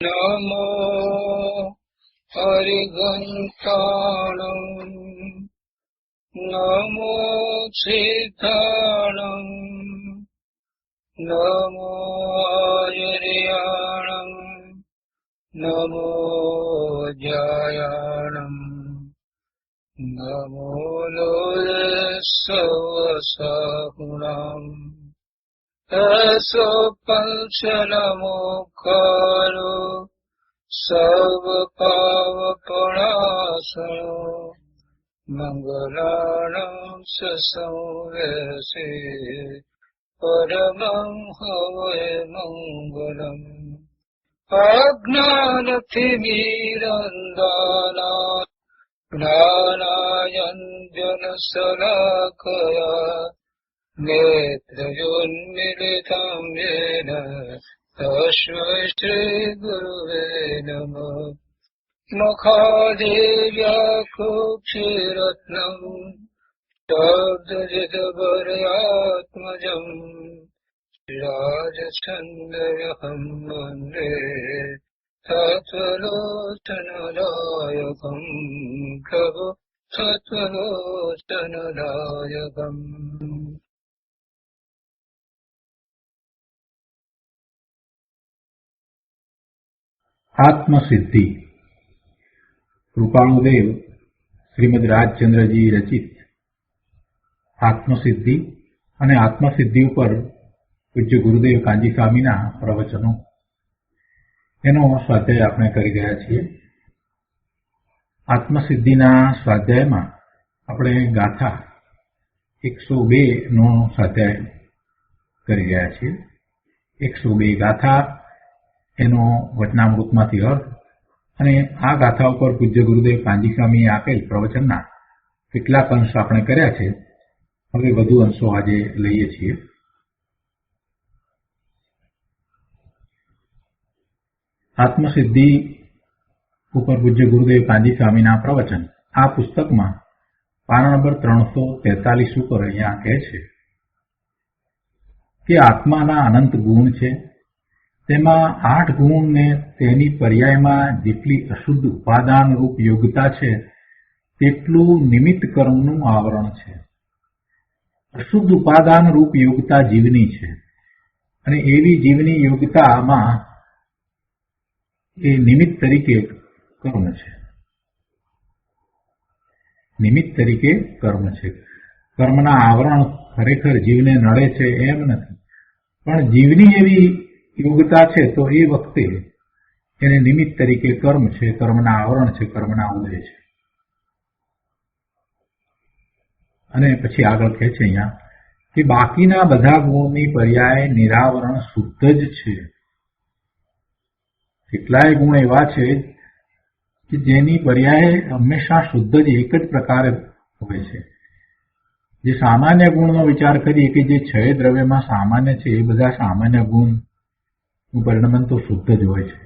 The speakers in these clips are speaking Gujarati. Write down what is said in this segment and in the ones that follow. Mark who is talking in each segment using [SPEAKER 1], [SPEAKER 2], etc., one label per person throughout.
[SPEAKER 1] नमो हरिघण्टाणम् नमो सिद्धाणम् नमो आयर्याणम् नमो जयाणम् नमो लोलसवसाहुणाम् ऐसो पंचनमोकारो सर्वपावपणासनो मंगलानां संवेशे परमं हवै मंगलम् अज्ञानतिमिरन्दाना ज्ञानाञ्जनशलाकया नेत्रयोन्मिलितं येन तस्मै श्रीगुरुवे नमः। मुखादेव्याकुक्षिरत्नम् शब्दजितवर्यात्मजम् राजचन्द्रहं वन्दे तत्त्वलोचनदायकम् प्रभु तत्त्वलोचनदायकम्।
[SPEAKER 2] આત્મસિદ્ધિ કૃપાળુદેવ શ્રીમદ રાજચંદ્રજી રચિત આત્મસિદ્ધિ અને આત્મસિદ્ધિ ઉપર પૂજ્ય ગુરુદેવ કાંજી સ્વામીના પ્રવચનો એનો સ્વાધ્યાય આપણે કરી રહ્યા છીએ. આત્મસિદ્ધિના સ્વાધ્યાયમાં આપણે ગાથા 102 નો સ્વાધ્યાય કરી રહ્યા છીએ. 102 ગાથા એનો વચનામૃતમાંથી અર્થ અને આ ગાથા ઉપર પૂજ્ય ગુરુદેવ કાંજી સ્વામીએ આપેલ પ્રવચનના કેટલાક અંશ આપણે કર્યા છે. હવે વધુ અંશો આજે લઈએ છીએ. આત્મસિદ્ધિ ઉપર પૂજ્ય ગુરુદેવ કાંજી સ્વામીના પ્રવચન આ પુસ્તકમાં પાના નંબર 343 ઉપર અહીંયા કહે છે કે આત્માના અનંત ગુણ છે. તેમાં 8 ગુણ ને તેની પર્યાયમાં જેટલી અશુદ્ધ ઉપાદાન રૂપ યોગ્યતા છે તેટલું નિમિત્ત કર્મનું આવરણ છે. અશુદ્ધ ઉપાદાન રૂપ યોગ્યતા જીવની છે અને એવી જીવની યોગ્યતામાં એ નિમિત્ત તરીકે કર્મ છે. નિમિત્ત તરીકે કર્મ છે. કર્મના આવરણ ખરેખર જીવને નડે છે એમ નથી, પણ જીવની એવી યોગ્યતા છે તો એ વખતે એને નિમિત્ત તરીકે કર્મ છે, કર્મના આવરણ છે, કર્મના ઉદય છે. અને પછી આગળ કહે છે અહીંયા કે બાકીના બધા ગુણની પર્યાય નિરાવરણ શુદ્ધ જ છે. કેટલાય ગુણ એવા છે કે જેની પર્યાય હંમેશા શુદ્ધ જ એક જ પ્રકારે હોય છે. જે સામાન્ય ગુણનો વિચાર કરીએ કે જે 6 દ્રવ્યમાં સામાન્ય છે એ બધા સામાન્ય ગુણ પરિણમન તો શુદ્ધ જ હોય છે.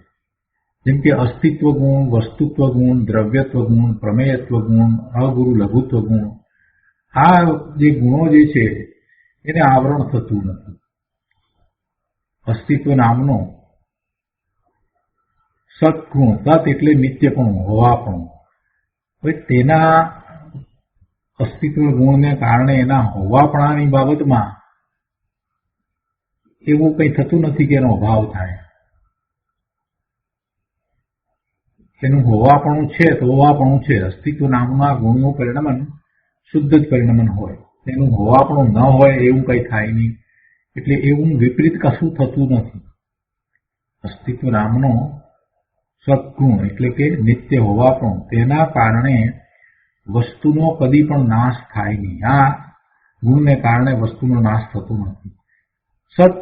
[SPEAKER 2] જેમ કે અસ્તિત્વ ગુણ, વસ્તુત્વ ગુણ, દ્રવ્યત્વ ગુણ, પ્રમેયત્વ ગુણ, અગુરુ લઘુત્વ ગુણ, આ જે ગુણો જે છે એને આવરણ થતું નથી. અસ્તિત્વ નામનો સત્ગુણ, સત એટલે નિત્યપણું, હોવાપણું, હવે તેના અસ્તિત્વ ગુણને કારણે એના હોવાપણાની બાબતમાં એવું કંઈ થતું નથી કે એનો અભાવ થાય. એનું હોવાપણું છે તો હોવાપણું છે. અસ્તિત્વ નામના ગુણનું પરિણમન શુદ્ધ જ પરિણમન હોય, એનું હોવાપણું ન હોય એવું કંઈ થાય નહીં. એટલે એવું વિપરીત કશું થતું નથી. અસ્તિત્વ નામનો સદગુણ એટલે કે નિત્ય હોવાપણું, તેના કારણે વસ્તુનો કદી પણ નાશ થાય નહીં. આ ગુણને કારણે વસ્તુનો નાશ થતો નથી. સત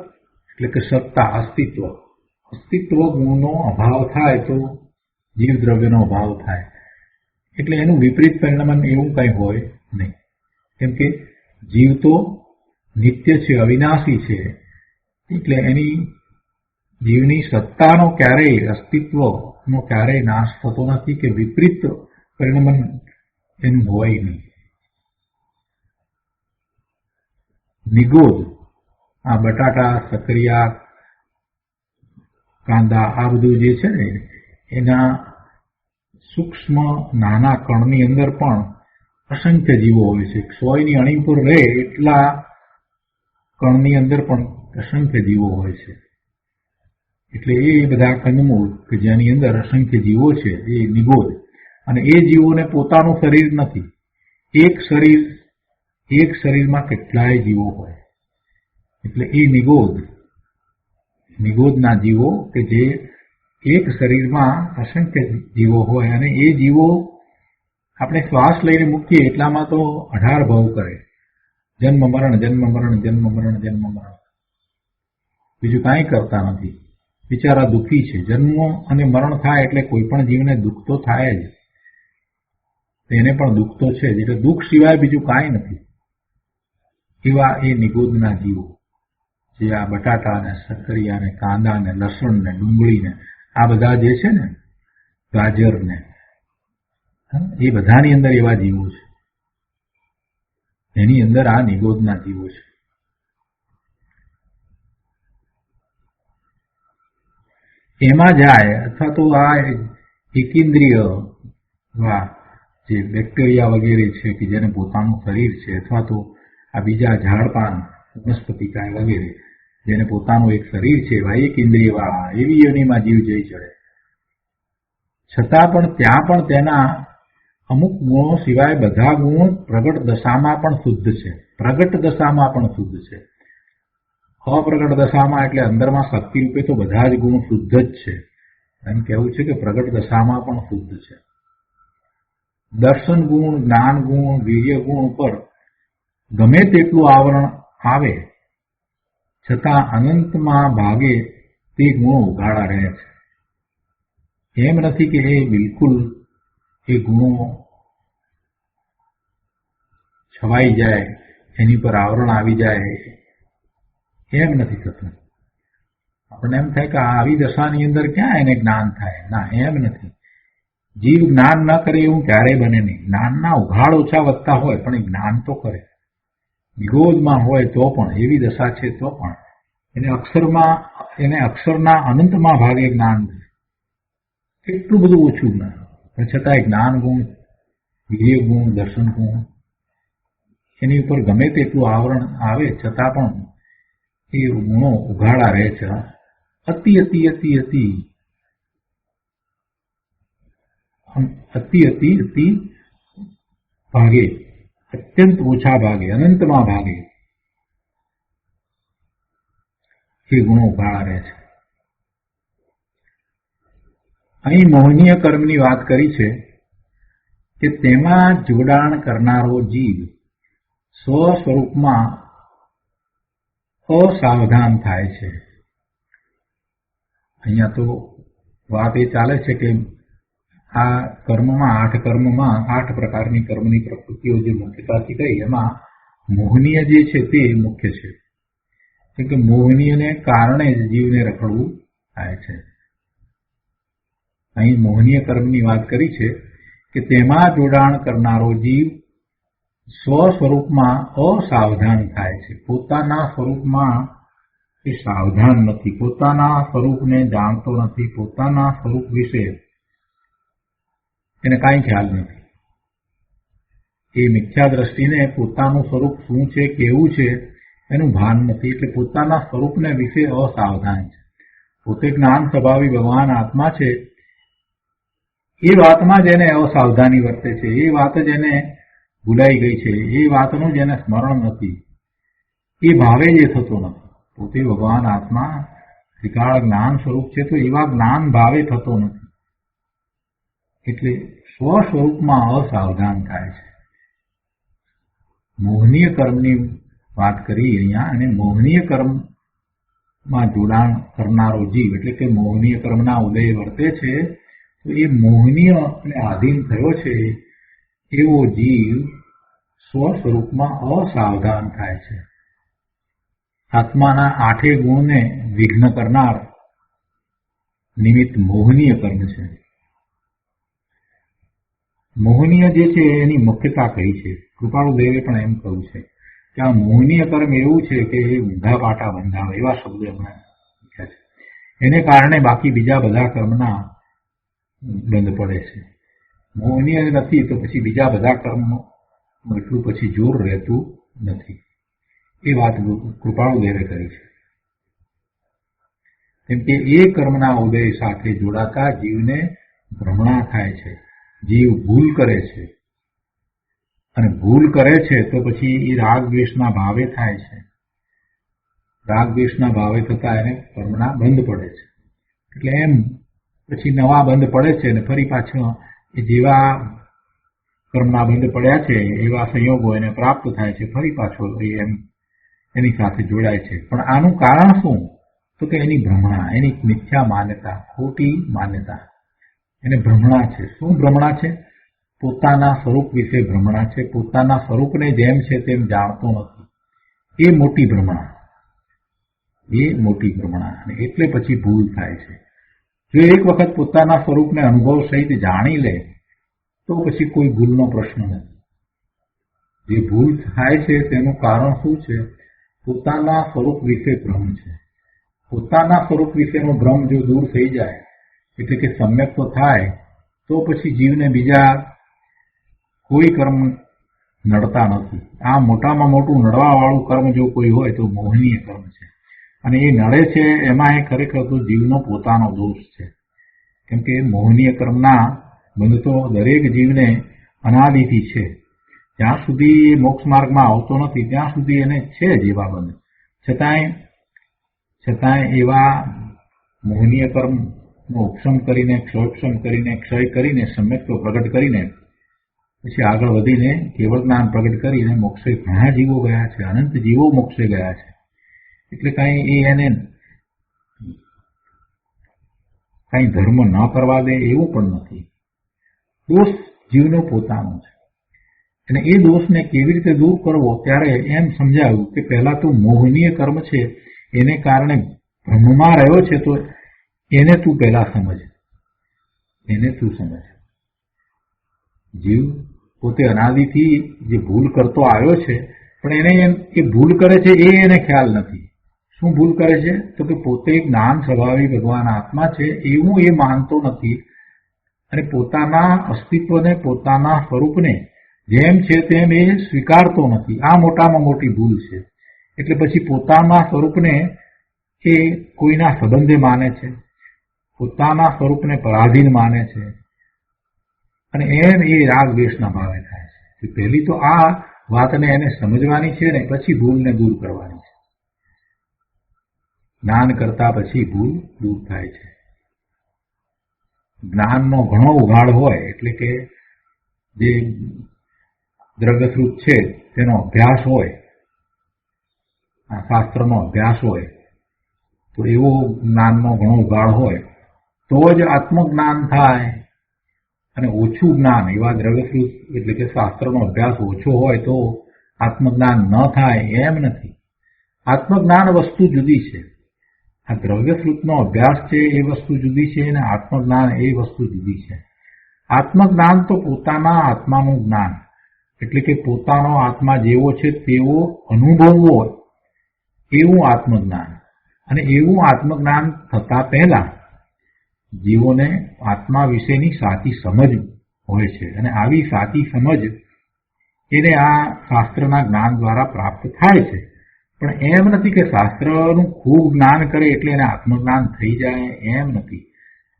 [SPEAKER 2] એટલે કે સત્તા, અસ્તિત્વ, અસ્તિત્વ ગુણનો અભાવ થાય તો જીવ દ્રવ્યનો અભાવ થાય. એટલે એનું વિપરીત પરિણમન એવું કંઈ હોય નહીં. કેમ કે જીવ તો નિત્ય છે, અવિનાશી છે. એટલે એની જીવની સત્તાનો ક્યારેય, અસ્તિત્વનો ક્યારેય નાશ થતો નથી કે વિપરીત પરિણમન એનું હોય નહીં. નિગોદ, આ બટાટા, સક્રિયા, કાંદા આ બધું જે છે ને એના સૂક્ષ્મ નાના કણની અંદર પણ અસંખ્ય જીવો હોય છે. સોયની અણી પર રહે એટલા કણની અંદર પણ અસંખ્ય જીવો હોય છે. એટલે એ બધા કંદમૂળ કે જેની અંદર અસંખ્ય જીવો છે એ નિગોદ. અને એ જીવોને પોતાનું શરીર નથી. એક શરીરમાં કેટલાય જીવો હોય એટલે એ નિગોદના જીવો કે જે એક શરીરમાં અસંખ્ય જીવો હોય અને એ જીવો આપણે શ્વાસ લઈને મૂકીએ એટલામાં તો 18 ભાવ કરે. જન્મ મરણ જન્મ મરણ જન્મ મરણ જન્મ મરણ, બીજું કાંઈ કરતા નથી. બિચારા દુઃખી છે. જન્મ અને મરણ થાય એટલે કોઈ પણ જીવને દુઃખ તો થાય જ. તેને પણ દુઃખ તો છે જ. એટલે દુઃખ સિવાય બીજું કાંઈ નથી. એવા એ નિગોદના જીવો જે આ બટાટા ને સક્કરિયા ને કાંદા ને લસણ ને ડુંગળી ને આ બધા જે છે ને ગાજર ને એ બધાની અંદર એવા જીવો છે. એની અંદર આ નિગોદના જીવો છે. એમાં જાય અથવા તો આ એકેન્દ્રિય જે બેક્ટેરિયા વગેરે છે કે જેને પોતાનું શરીર છે, અથવા તો આ બીજા ઝાડપાન વનસ્પતિકાય વગેરે જેને પોતાનું એક શરીર છે એવા એકેન્દ્રિય વાળા એવી યોનિમાં જીવ જઈ ચડે. છતાં પણ ત્યાં પણ તેના અમુક ગુણો સિવાય બધા ગુણો પ્રગટ દશામાં પણ શુદ્ધ છે. પ્રગટ દશામાં પણ શુદ્ધ છે. અપ્રગટ દશામાં એટલે અંદરમાં શક્તિ રૂપે તો બધા જ ગુણ શુદ્ધ જ છે. એમ કહેવું છે કે પ્રગટ દશામાં પણ શુદ્ધ છે. દર્શન ગુણ, જ્ઞાન ગુણ, વીર્ય ગુણ ઉપર ગમે તેટલું આવરણ આવે છતાં અનંતમાં ભાગે તે ગુણો ઉઘાડા રહે છે. એમ નથી કે એ બિલકુલ એ ગુણો છવાઈ જાય, એની પર આવરણ આવી જાય, એમ નથી થતું. આપણને એમ થાય કે આવી દશાની અંદર ક્યાં એને જ્ઞાન થાય. ના, એમ નથી. જીવ જ્ઞાન ન કરે એવું ક્યારેય બને નહીં. જ્ઞાનના ઉઘાડ ઓછા વધતા હોય પણ એ જ્ઞાન તો કરે. નિગોદમાં હોય તો પણ એવી દશા છે તો પણ એને અક્ષરના અનંતમાં ભાગે જ્ઞાન થાય. કેટલું બધું ઓછું જ્ઞાન પણ છતાંય જ્ઞાન ગુણ, વીર્ય ગુણ, દર્શન ગુણ એની ઉપર ગમે તેટલું આવરણ આવે છતાં પણ એ ગુણો ઉઘાડા રહે છે. અતિ અતિ અતિ અતિ અતિ અતિ અતિ ભાગે, અત્યંત ઓછા ભાગે, અનંતમાં ભાગે એ ગુણો ઉઘાડા રહે છે. અહીં મોહનીય કર્મની વાત કરી છે કે તેમાં જોડાણ કરનારો જીવ સ્વસ્વરૂપમાં અસાવધાન થાય છે. અહીંયા તો વાત એ ચાલે છે કે આ કર્મમાં 8 કર્મમાં 8 પ્રકારની કર્મની પ્રકૃતિઓ જે મુખ્યતાથી કહી એમાં મોહનીય જે છે તે મુખ્ય છે. કેમ કે મોહનીયને કારણે જ જીવને રખડવું થાય છે. અહીં મોહનીય કર્મની વાત કરી છે કે તેમાં જોડાણ કરનારો જીવ સ્વ સ્વરૂપમાં અસાવધાન થાય છે. પોતાના સ્વરૂપમાં એ સાવધાન નથી, પોતાના સ્વરૂપને જાણતો નથી, પોતાના સ્વરૂપ વિશે એને કાંઈ ખ્યાલ નથી. એ મિથ્યા દ્રષ્ટિને પોતાનું સ્વરૂપ શું છે, કેવું છે એનું ભાન નથી. એટલે પોતાના સ્વરૂપને વિશે અસાવધાન છે. પોતે જ્ઞાન સ્વભાવી ભગવાન આત્મા છે એ વાતમાં જ એને અસાવધાની વર્તે છે. એ વાત જ એને ભૂલાઈ ગઈ છે. એ વાતનું જ એને સ્મરણ નથી. એ ભાવે જ એ થતો નથી. પોતે ભગવાન આત્મા ત્રિકાળ જ્ઞાન સ્વરૂપ છે તો એવા જ્ઞાન ભાવે થતો નથી. એટલે સ્વ સ્વરૂપમાં અસાવધાન થાય છે. મોહનીય કર્મની વાત કરી અહીંયા. અને મોહનીય કર્મમાં જોડાણ કરનારો જીવ એટલે કે મોહનીય કર્મના ઉદય વર્તે છે તો એ મોહનીય અને આધીન થયો છે એવો જીવ સ્વ સ્વરૂપમાં અસાવધાન થાય છે. આત્માના 8 ગુણને વિઘ્ન કરનાર નિમિત્ત મોહનીય કર્મ છે. મોહનીય જે છે એની મુખ્યતા કહી છે. કૃપાળુદેવે પણ એમ કહ્યું છે કે આ મોહનીય કર્મ એવું છે કે એ ઊંધા પાટા બંધાવે એવા શબ્દો એમણે લખ્યા છે. એને કારણે બાકી બીજા બધા કર્મના બંધ પડે છે. મોહનીય નથી તો પછી બીજા બધા કર્મનું એટલું પછી જોર રહેતું નથી. એ વાત કૃપાળુદેવે કરી છે. કેમ કે એ કર્મના ઉદય સાથે જોડાતા જીવને ભ્રમણા થાય છે. જીવ ભૂલ કરે છે, અને ભૂલ કરે છે તો પછી એ રાગ દ્વેષના ભાવે થાય છે. રાગ દ્વેષના ભાવે થતા એને કર્મના બંધ પડે છે. એટલે એમ પછી નવા બંધ પડે છે, અને ફરી પાછળ એ જેવા કર્મના બંધ પડ્યા છે એવા સંયોગો એને પ્રાપ્ત થાય છે. ફરી પાછો એમ એની સાથે જોડાય છે. પણ આનું કારણ શું? તો કે એની ભ્રમણા, એની મિથ્યા માન્યતા, ખોટી માન્યતા. એને ભ્રમણા છે. શું ભ્રમણા છે? પોતાના સ્વરૂપ વિશે ભ્રમણા છે. પોતાના સ્વરૂપને જેમ છે તેમ જાણતો નથી. એ મોટી ભ્રમણા, એ મોટી ભ્રમણા. અને એટલે પછી ભૂલ થાય છે. જો એક વખત પોતાના સ્વરૂપને અનુભવ સહિત જાણી લે તો પછી કોઈ ભૂલનો પ્રશ્ન નથી. જે ભૂલ થાય છે તેનું કારણ શું છે? પોતાના સ્વરૂપ વિશે ભ્રમ છે. પોતાના સ્વરૂપ વિશેનો ભ્રમ જો દૂર થઈ જાય, એટલે કે સમ્યક તો થાય, તો પછી જીવને બીજા કોઈ કર્મ નડતા નથી. આ મોટામાં મોટું નડવાવાળું કર્મ જો કોઈ હોય તો મોહનીય કર્મ છે. અને એ નડે છે એમાં એ ખરેખર તો જીવનો પોતાનો દોષ છે. કેમ કે મોહનીય કર્મના બંધ તો દરેક જીવને અનાદિથી છે. જ્યાં સુધી મોક્ષ માર્ગમાં આવતો નથી ત્યાં સુધી એને છે જ એવા બંધ. છતાંય એવા મોહનીય કર્મનો ઉપશમ કરીને, ક્ષયોપશમ કરીને, ક્ષય કરીને, સમ્યક્ત્વ પ્રગટ કરીને પછી આગળ વધીને કેવળ જ્ઞાન પ્રગટ કરીને મોક્ષે ઘણા જીવો ગયા છે. અનંત જીવો મોક્ષે ગયા છે. એટલે કાંઈ એને કાંઈ ધર્મ ન કરવા દે એવું પણ નથી. દોષ જીવનો પોતાનો છે. અને એ દોષને કેવી રીતે દૂર કરવો, ત્યારે એમ સમજાવ્યું કે પહેલા તો મોહનીય કર્મ છે એને કારણે ભ્રમમાં રહ્યો છે, તો એને તું પહેલા સમજ. એને તું સમજ. જીવ પોતે અનાદિથી જે ભૂલ કરતો આવ્યો છે, પણ એને એ ભૂલ કરે છે એ એને ખ્યાલ નથી. શું ભૂલ કરે છે? તો કે પોતે જ્ઞાન સ્વભાવી ભગવાન આત્મા છે એવું એ માનતો નથી, અને પોતાના અસ્તિત્વને, પોતાના સ્વરૂપને જેમ છે તેમ એ સ્વીકારતો નથી. આ મોટામાં મોટી ભૂલ છે. એટલે પછી પોતાના સ્વરૂપને એ કોઈના સંબંધે માને છે, પોતાના સ્વરૂપને પરાધીન માને છે, અને એમ એ રાગ દ્વેષના ભાવે થાય છે. પહેલી તો આ વાતને એને સમજવાની છે ને પછી ભૂલને દૂર કરવાની છે. જ્ઞાન કરતા પછી ભૂલ દૂર થાય છે. જ્ઞાનનો ઘણો ઉઘાડ હોય, એટલે કે જે દ્રવ્યશ્રુત છે તેનો અભ્યાસ હોય, આ શાસ્ત્રનો અભ્યાસ હોય, તો એવો જ્ઞાનનો ઘણો ઉઘાડ હોય તો જ આત્મજ્ઞાન થાય. અને ઓછું જ્ઞાન, એવા દ્રવ્યશ્રુત એટલે કે શાસ્ત્રનો અભ્યાસ ઓછો હોય તો આત્મજ્ઞાન ન થાય એમ નથી. આત્મજ્ઞાન વસ્તુ જુદી છે. આ દ્રવ્યશ્રુતનો અભ્યાસ છે એ વસ્તુ જુદી છે, અને આત્મજ્ઞાન એ વસ્તુ જુદી છે. આત્મજ્ઞાન તો પોતાના આત્માનું જ્ઞાન, એટલે કે પોતાનો આત્મા જેવો છે તેવો અનુભવવો એવું આત્મજ્ઞાન. અને એવું આત્મજ્ઞાન થતા પહેલા જીવોને આત્મા વિશેની સાચી સમજ હોય છે, અને આવી સાચી સમજ એને આ શાસ્ત્રના જ્ઞાન દ્વારા પ્રાપ્ત થાય છે. પણ એમ નથી કે શાસ્ત્રનું ખૂબ જ્ઞાન કરે એટલે એને આત્મજ્ઞાન થઈ જાય, એમ નથી.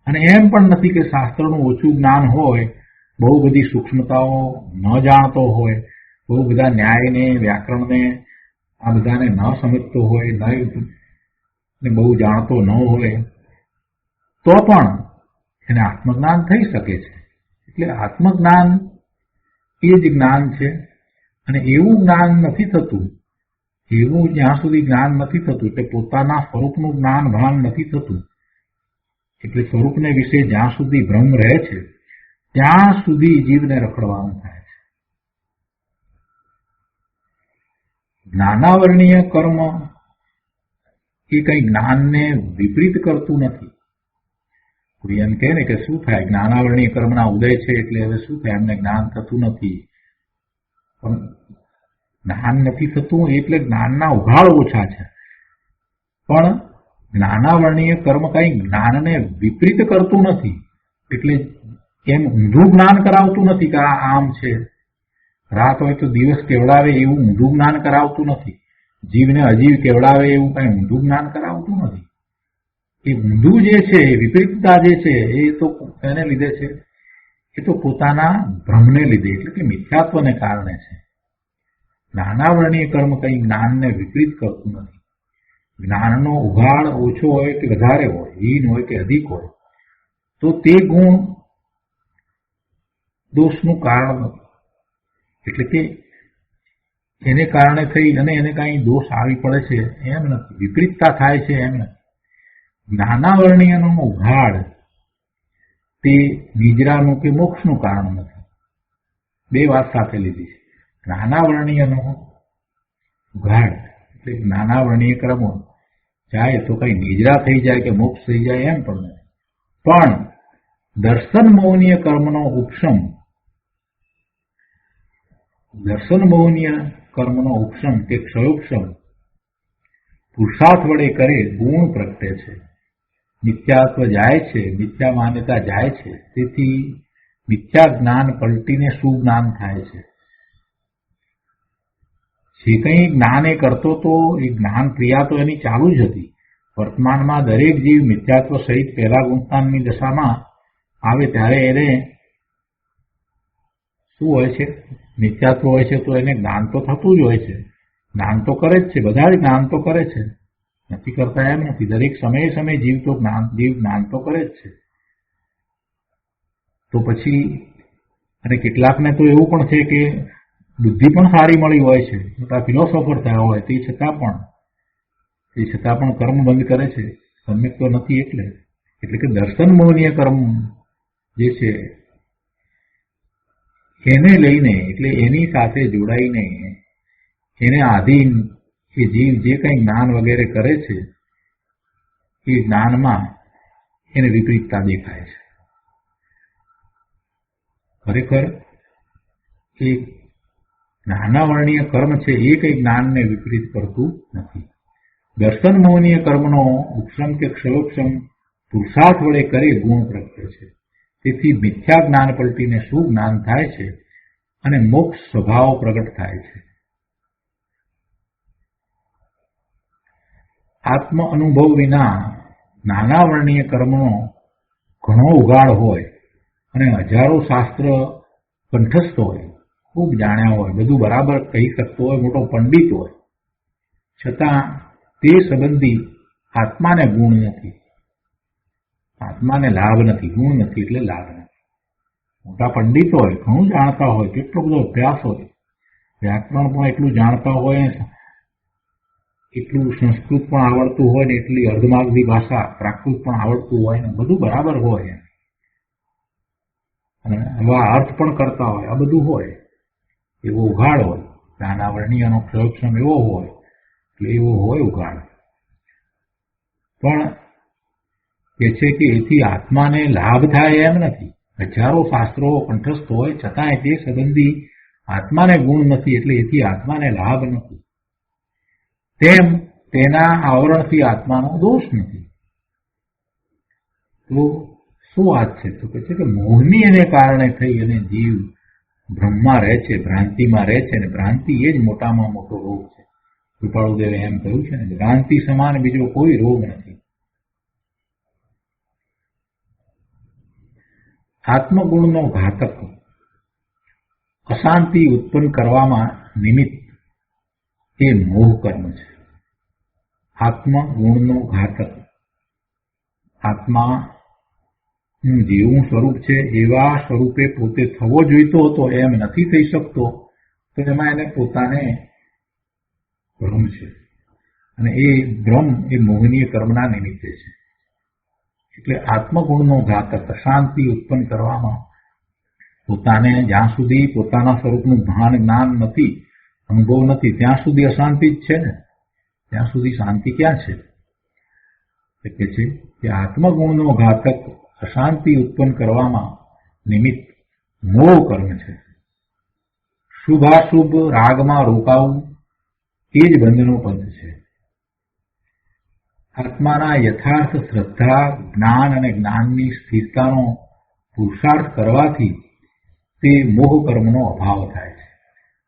[SPEAKER 2] અને એમ પણ નથી કે શાસ્ત્રનું ઓછું જ્ઞાન હોય, બહુ બધી સૂક્ષ્મતાઓ ન જાણતો હોય, બહુ બધા ન્યાયને, વ્યાકરણને, આ બધાને ન સમજતો હોય, ને બહુ જાણતો ન હોય, તો પણ એને આત્મજ્ઞાન થઈ શકે છે. એટલે આત્મજ્ઞાન એ જ જ્ઞાન છે. અને એવું જ્ઞાન નથી થતું, એવું જ્યાં સુધી જ્ઞાન નથી થતું, એટલે પોતાના સ્વરૂપનું જ્ઞાન ભાન નથી થતું, એટલે સ્વરૂપને વિશે જ્યાં સુધી ભ્રમ રહે છે ત્યાં સુધી જીવને રખડવાનું થાય છે. જ્ઞાનાવરણીય કર્મ એ કંઈ જ્ઞાનને વિપરીત કરતું નથી. કોઈ એમ કહે ને કે શું થાય, જ્ઞાનાવરણીય કર્મના ઉદય છે એટલે હવે શું થાય, એમને જ્ઞાન થતું નથી. પણ જ્ઞાન નથી થતું એટલે જ્ઞાનના ઉઘાડ ઓછા છે, પણ જ્ઞાનાવરણીય કર્મ કઈ જ્ઞાનને વિપરીત કરતું નથી, એટલે એમ ઊંધું જ્ઞાન કરાવતું નથી કે આ આમ છે. રાત હોય તો દિવસ કેવડાવે એવું ઊંધું જ્ઞાન કરાવતું નથી. જીવને અજીવ કેવડાવે એવું કઈ ઊંધું જ્ઞાન કરાવતું નથી. એ ઊંધું જે છે, વિપરીતતા જે છે, એ તો એને લીધે છે, એ તો પોતાના ભ્રમને લીધે, એટલે કે મિથ્યાત્વને કારણે છે. જ્ઞાનાવરણીય કર્મ કઈ જ્ઞાનને વિપરીત કરતું નથી. જ્ઞાનનો ઉઘાડ ઓછો હોય કે વધારે હોય, હીન હોય કે અધિક હોય, તો તે ગુણ દોષનું કારણ નથી. એટલે કે એને કારણે થઈ અને એને કાંઈ દોષ આવી પડે છે એમ નથી, વિપરીતતા થાય છે એમ નથી. જ્ઞાનાવરણીયનો ઉઘાડ તે નિજરાનું કે મોક્ષનું કારણ નથી. બે વાત સાથે લીધી છે. જ્ઞાનાવરણીયનો ઉઘાડ એટલે જ્ઞાનાવરણીય કર્મો જાય તો કઈ નિજરા થઈ જાય કે મોક્ષ થઈ જાય એમ પણ નથી. પણ દર્શન મૌનીય કર્મનો ઉપશમ, દર્શન મૌનીય કર્મનો ઉપશમ કે ક્ષયોપશમ પુરુષાર્થ વડે કરે ગુણ પ્રગટે છે. મિથ્યાત્વ જાય છે, મિથ્યા માન્યતા જાય છે, તેથી મિથ્યા જ્ઞાન પલટીને સુજ્ઞાન થાય છે. જે કંઈ જ્ઞાન એ કરતો તો એ જ્ઞાન ક્રિયા તો એની ચાલુ જ હતી. વર્તમાનમાં દરેક જીવ મિથ્યાત્વ સહિત પહેલા ગુણસ્થાનની દશામાં આવે ત્યારે એને શું હોય છે? મિથ્યાત્વ હોય છે તો એને જ્ઞાન તો થતું જ હોય છે. જ્ઞાન તો કરે જ છે, બધા જ જ્ઞાન તો કરે છે, નથી કરતા એમ નથી. દરેક સમયે સમયે જીવ જ્ઞાન તો કરે જ છે. તો પછી અને કેટલાકને તો એવું પણ છે કે બુદ્ધિ પણ સારી મળી હોય છે, મોટા ફિલોસોફર થયા હોય, તે છતાં પણ કર્મ બંધ કરે છે, સમ્યક તો નથી. એટલે કે દર્શન મૌનીય કર્મ જે છે એને લઈને, એટલે એની સાથે જોડાઈને એને આધીન એ જીવ જે કંઈ જ્ઞાન વગેરે કરે છે એ જ્ઞાનમાં એને વિપરીતતા દેખાય છે. ખરેખર એ જ્ઞાનાવરણીય કર્મ છે એ કંઈ જ્ઞાનને વિપરીત કરતું નથી. દર્શન મૌનીય કર્મનો ઉપશમ કે ક્ષયોપશમ પુરુષાર્થ વડે કરે ગુણ પ્રગટે છે. તેથી મિથ્યા જ્ઞાન પલટીને સુજ્ઞાન થાય છે અને મોક્ષ સ્વભાવ પ્રગટ થાય છે. આત્મ અનુભવ વિના જ્ઞાનાવરણીય કર્મનો ઘણો ઉગાડ હોય અને હજારો શાસ્ત્ર કંઠસ્થ હોય, ખૂબ જાણ્યા હોય, બધું બરાબર કહી શકતો હોય, મોટો પંડિત હોય, છતાં તે સંબંધી આત્માને ગુણ નથી, આત્માને લાભ નથી. ગુણ નથી એટલે લાભ નથી. મોટા પંડિત હોય, ઘણું જાણતા હોય, કેટલો બધો અભ્યાસ હોય, વ્યાકરણ પણ એટલું જાણતા હોય, એટલું સંસ્કૃત પણ આવડતું હોય ને એટલી અર્ધમાગધી ભાષા પ્રાકૃત પણ આવડતું હોય ને બધું બરાબર હોય, અને આવા અર્થ પણ કરતા હોય, આ બધું હોય, એવો ઉઘાડ હોય. જ્ઞાનાવરણીયનો ક્ષયોપશમ એવો હોય એટલે એવો હોય ઉઘાડ. પણ કે છે કે એથી આત્માને લાભ થાય એમ નથી. હજારો શાસ્ત્રો કંઠસ્થ હોય છતાંય તે સંબંધી આત્માને ગુણ નથી, એટલે એથી આત્માને લાભ નથી. તેમ તેના આવરણથી આત્માનો દોષ નથી. તો શું વાત છે? તો કહે છે કે મોહની એને કારણે થઈ અને જીવ ભ્રમમાં રહે છે, ભ્રાંતિમાં રહે છે, અને ભ્રાંતિ એ જ મોટામાં મોટો રોગ છે. કૃપાળુદેવે એમ કહ્યું છે ને, ભ્રાંતિ સમાન બીજો કોઈ રોગ નથી. આત્મગુણનો ઘાતક અશાંતિ ઉત્પન્ન કરવામાં નિમિત્ત એ મોહ કર્મ છે. આત્મગુણનો ઘાતક, આત્મા જેવું સ્વરૂપ છે એવા સ્વરૂપે પોતે થવો જોઈતો હતો એમ નથી થઈ શકતો, તો એમાં એને પોતાને ભ્રમ છે, અને એ ભ્રમ એ મોહનીય કર્મના નિમિત્તે છે. એટલે આત્મગુણનો ઘાતક અશાંતિ ઉત્પન્ન કરવામાં પોતાને જ્યાં સુધી પોતાના સ્વરૂપનું ભાન જ્ઞાન નથી, અનુભવ નથી, ત્યાં સુધી અશાંતિ જ છે ને. ત્યાં સુધી શાંતિ ક્યાં છે? એટલે છે કે આત્મગુણનો ઘાતક અશાંતિ ઉત્પન્ન કરવામાં નિમિત્ત મોહ કર્મ છે. શુભાશુભ રાગમાં રોકાવું એ જ બંધનો પંથ છે. આત્માના યથાર્થ શ્રદ્ધા, જ્ઞાન અને જ્ઞાનની સ્થિરતાનો પુરુષાર્થ કરવાથી તે મોહ કર્મનો અભાવ થાય છે.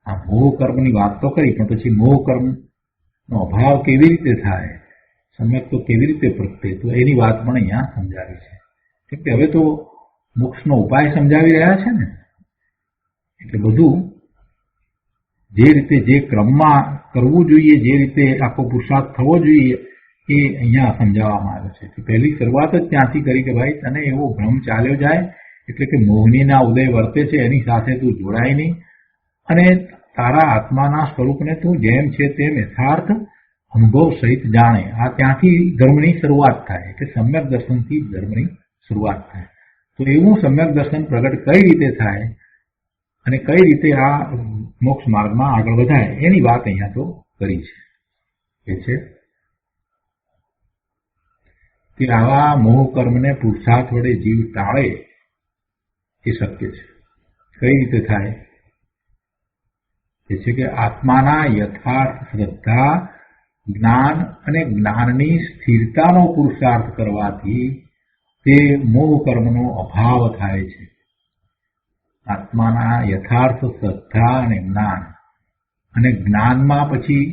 [SPEAKER 2] આ મોહ કર્મની વાત તો કરી, પણ પછી મોહ કર્મનો અભાવ કેવી રીતે થાય, સમ્યક તો કેવી રીતે પ્રગટે, તો એની વાત પણ અહીંયા સમજાવી છે. કેમ કે હવે તો મોક્ષનો ઉપાય સમજાવી રહ્યા છે ને, એટલે બધું જે રીતે જે ક્રમમાં કરવું જોઈએ, જે રીતે આખો પુરુષાર્થ થવો જોઈએ, એ અહીંયા સમજાવવામાં આવ્યો છે. પહેલી શરૂઆત જ ત્યાંથી કરી કે ભાઈ તને એવો ભ્રમ ચાલ્યો જાય, એટલે કે મોહનીના ઉદય વર્તે છે એની સાથે તું જોડાય નહીં, અને તારા આત્માના સ્વરૂપને તું જેમ છે તેમ યથાર્થ અનુભવ સહિત જાણે. આ ત્યાંથી ધર્મની શરૂઆત થાય, એટલે સમ્યક દર્શનથી ધર્મની શરૂઆત થાય. તો એવું સમ્યક દર્શન પ્રગટ કઈ રીતે થાય અને કઈ રીતે આ મોક્ષ માર્ગમાં આગળ વધાય એની વાત અહીંયા તો કરી છે. એ છે કે આવા મોહ કર્મને પુરુષાર્થ વડે જીવ ટાળે એ શક્ય છે. કઈ રીતે થાય? એ છે કે આત્માના યથાર્થ શ્રદ્ધા, જ્ઞાન અને જ્ઞાનની સ્થિરતાનો પુરુષાર્થ કરવાથી તે મોહ કર્મનો અભાવ થાય છે. આત્માના યથાર્થ શ્રદ્ધા અને જ્ઞાન, અને જ્ઞાનમાં પછી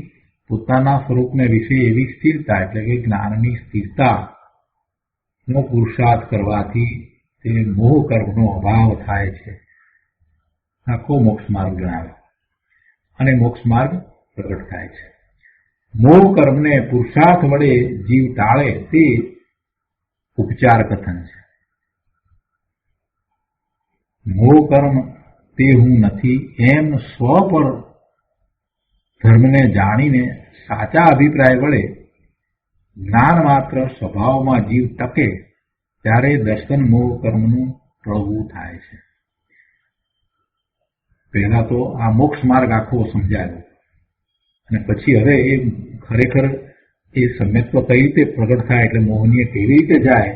[SPEAKER 2] પોતાના સ્વરૂપને વિશે એવી સ્થિરતા, એટલે કે જ્ઞાનની સ્થિરતાનો પુરુષાર્થ કરવાથી તે મોહ કર્મનો અભાવ થાય છે. આખો મોક્ષ માર્ગ જણાવે અને મોક્ષ માર્ગ પ્રગટ થાય છે. મોહ કર્મને પુરુષાર્થ વડે જીવ ટાળે તે ઉપચાર કથન છે. મોહ કર્મ તે હું નથી એમ સ્વ પર ધર્મને જાણીને સાચા અભિપ્રાય વડે જ્ઞાન માત્ર સ્વભાવમાં જીવ ટકે ત્યારે દર્શન મોહ કર્મનું ટળવું થાય છે. પહેલા તો આ મોક્ષ માર્ગ આખો સમજાયો, અને પછી હવે એ ખરેખર એ સમ્યક્ત્વ કઈ રીતે પ્રગટ થાય, એટલે મોહનીય કેવી રીતે જાય,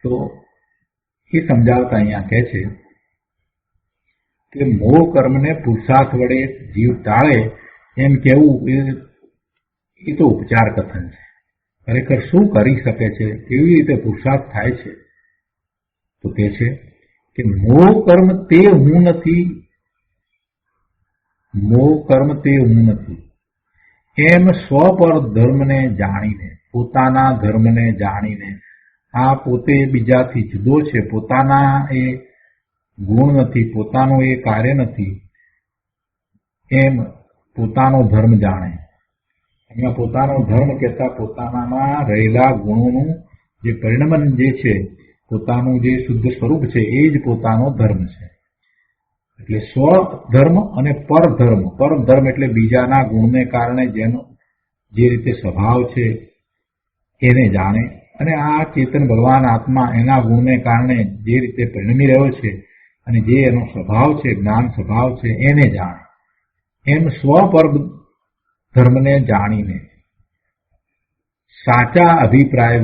[SPEAKER 2] તો એ સમજાવતા અહીંયા કહે છે કે મોહ કર્મને પુરુષાર્થ વડે જીવ ટાળે એમ કહેવું એ તો ઉપચાર કથન છે. ખરેખર શું કરી શકે છે, કેવી રીતે પુરુષાર્થ થાય છે, તો તે છે કે મોહ કર્મ તે હું નથી, મોહ કર્મ તે હું નથી એમ સ્વ પર ધર્મને જાણીને, પોતાના ધર્મને જાણીને, આ પોતે બીજાથી જુદો છે, પોતાના એ ગુણ નથી, પોતાનું એ કાર્ય નથી, એમ પોતાનો ધર્મ જાણે. અહીંયા પોતાનો ધર્મ કહેતા પોતાનામાં રહેલા ગુણોનું જે પરિણમન જે છે, પોતાનું જે શુદ્ધ સ્વરૂપ છે, એ જ પોતાનો ધર્મ છે. એટલે સ્વધર્મ અને પરધર્મ. પરધર્મ એટલે બીજાના ગુણને કારણે જેનો જે રીતે સ્વભાવ છે એને જાણે, અને આ ચેતન ભગવાન આત્મા એના ગુણને કારણે જે રીતે પરિણમી રહ્યો છે અને જે એનો સ્વભાવ છે, જ્ઞાન સ્વભાવ છે, એને જાણે. એમ સ્વ પર ધર્મને જાણીને સાચા અભિપ્રાય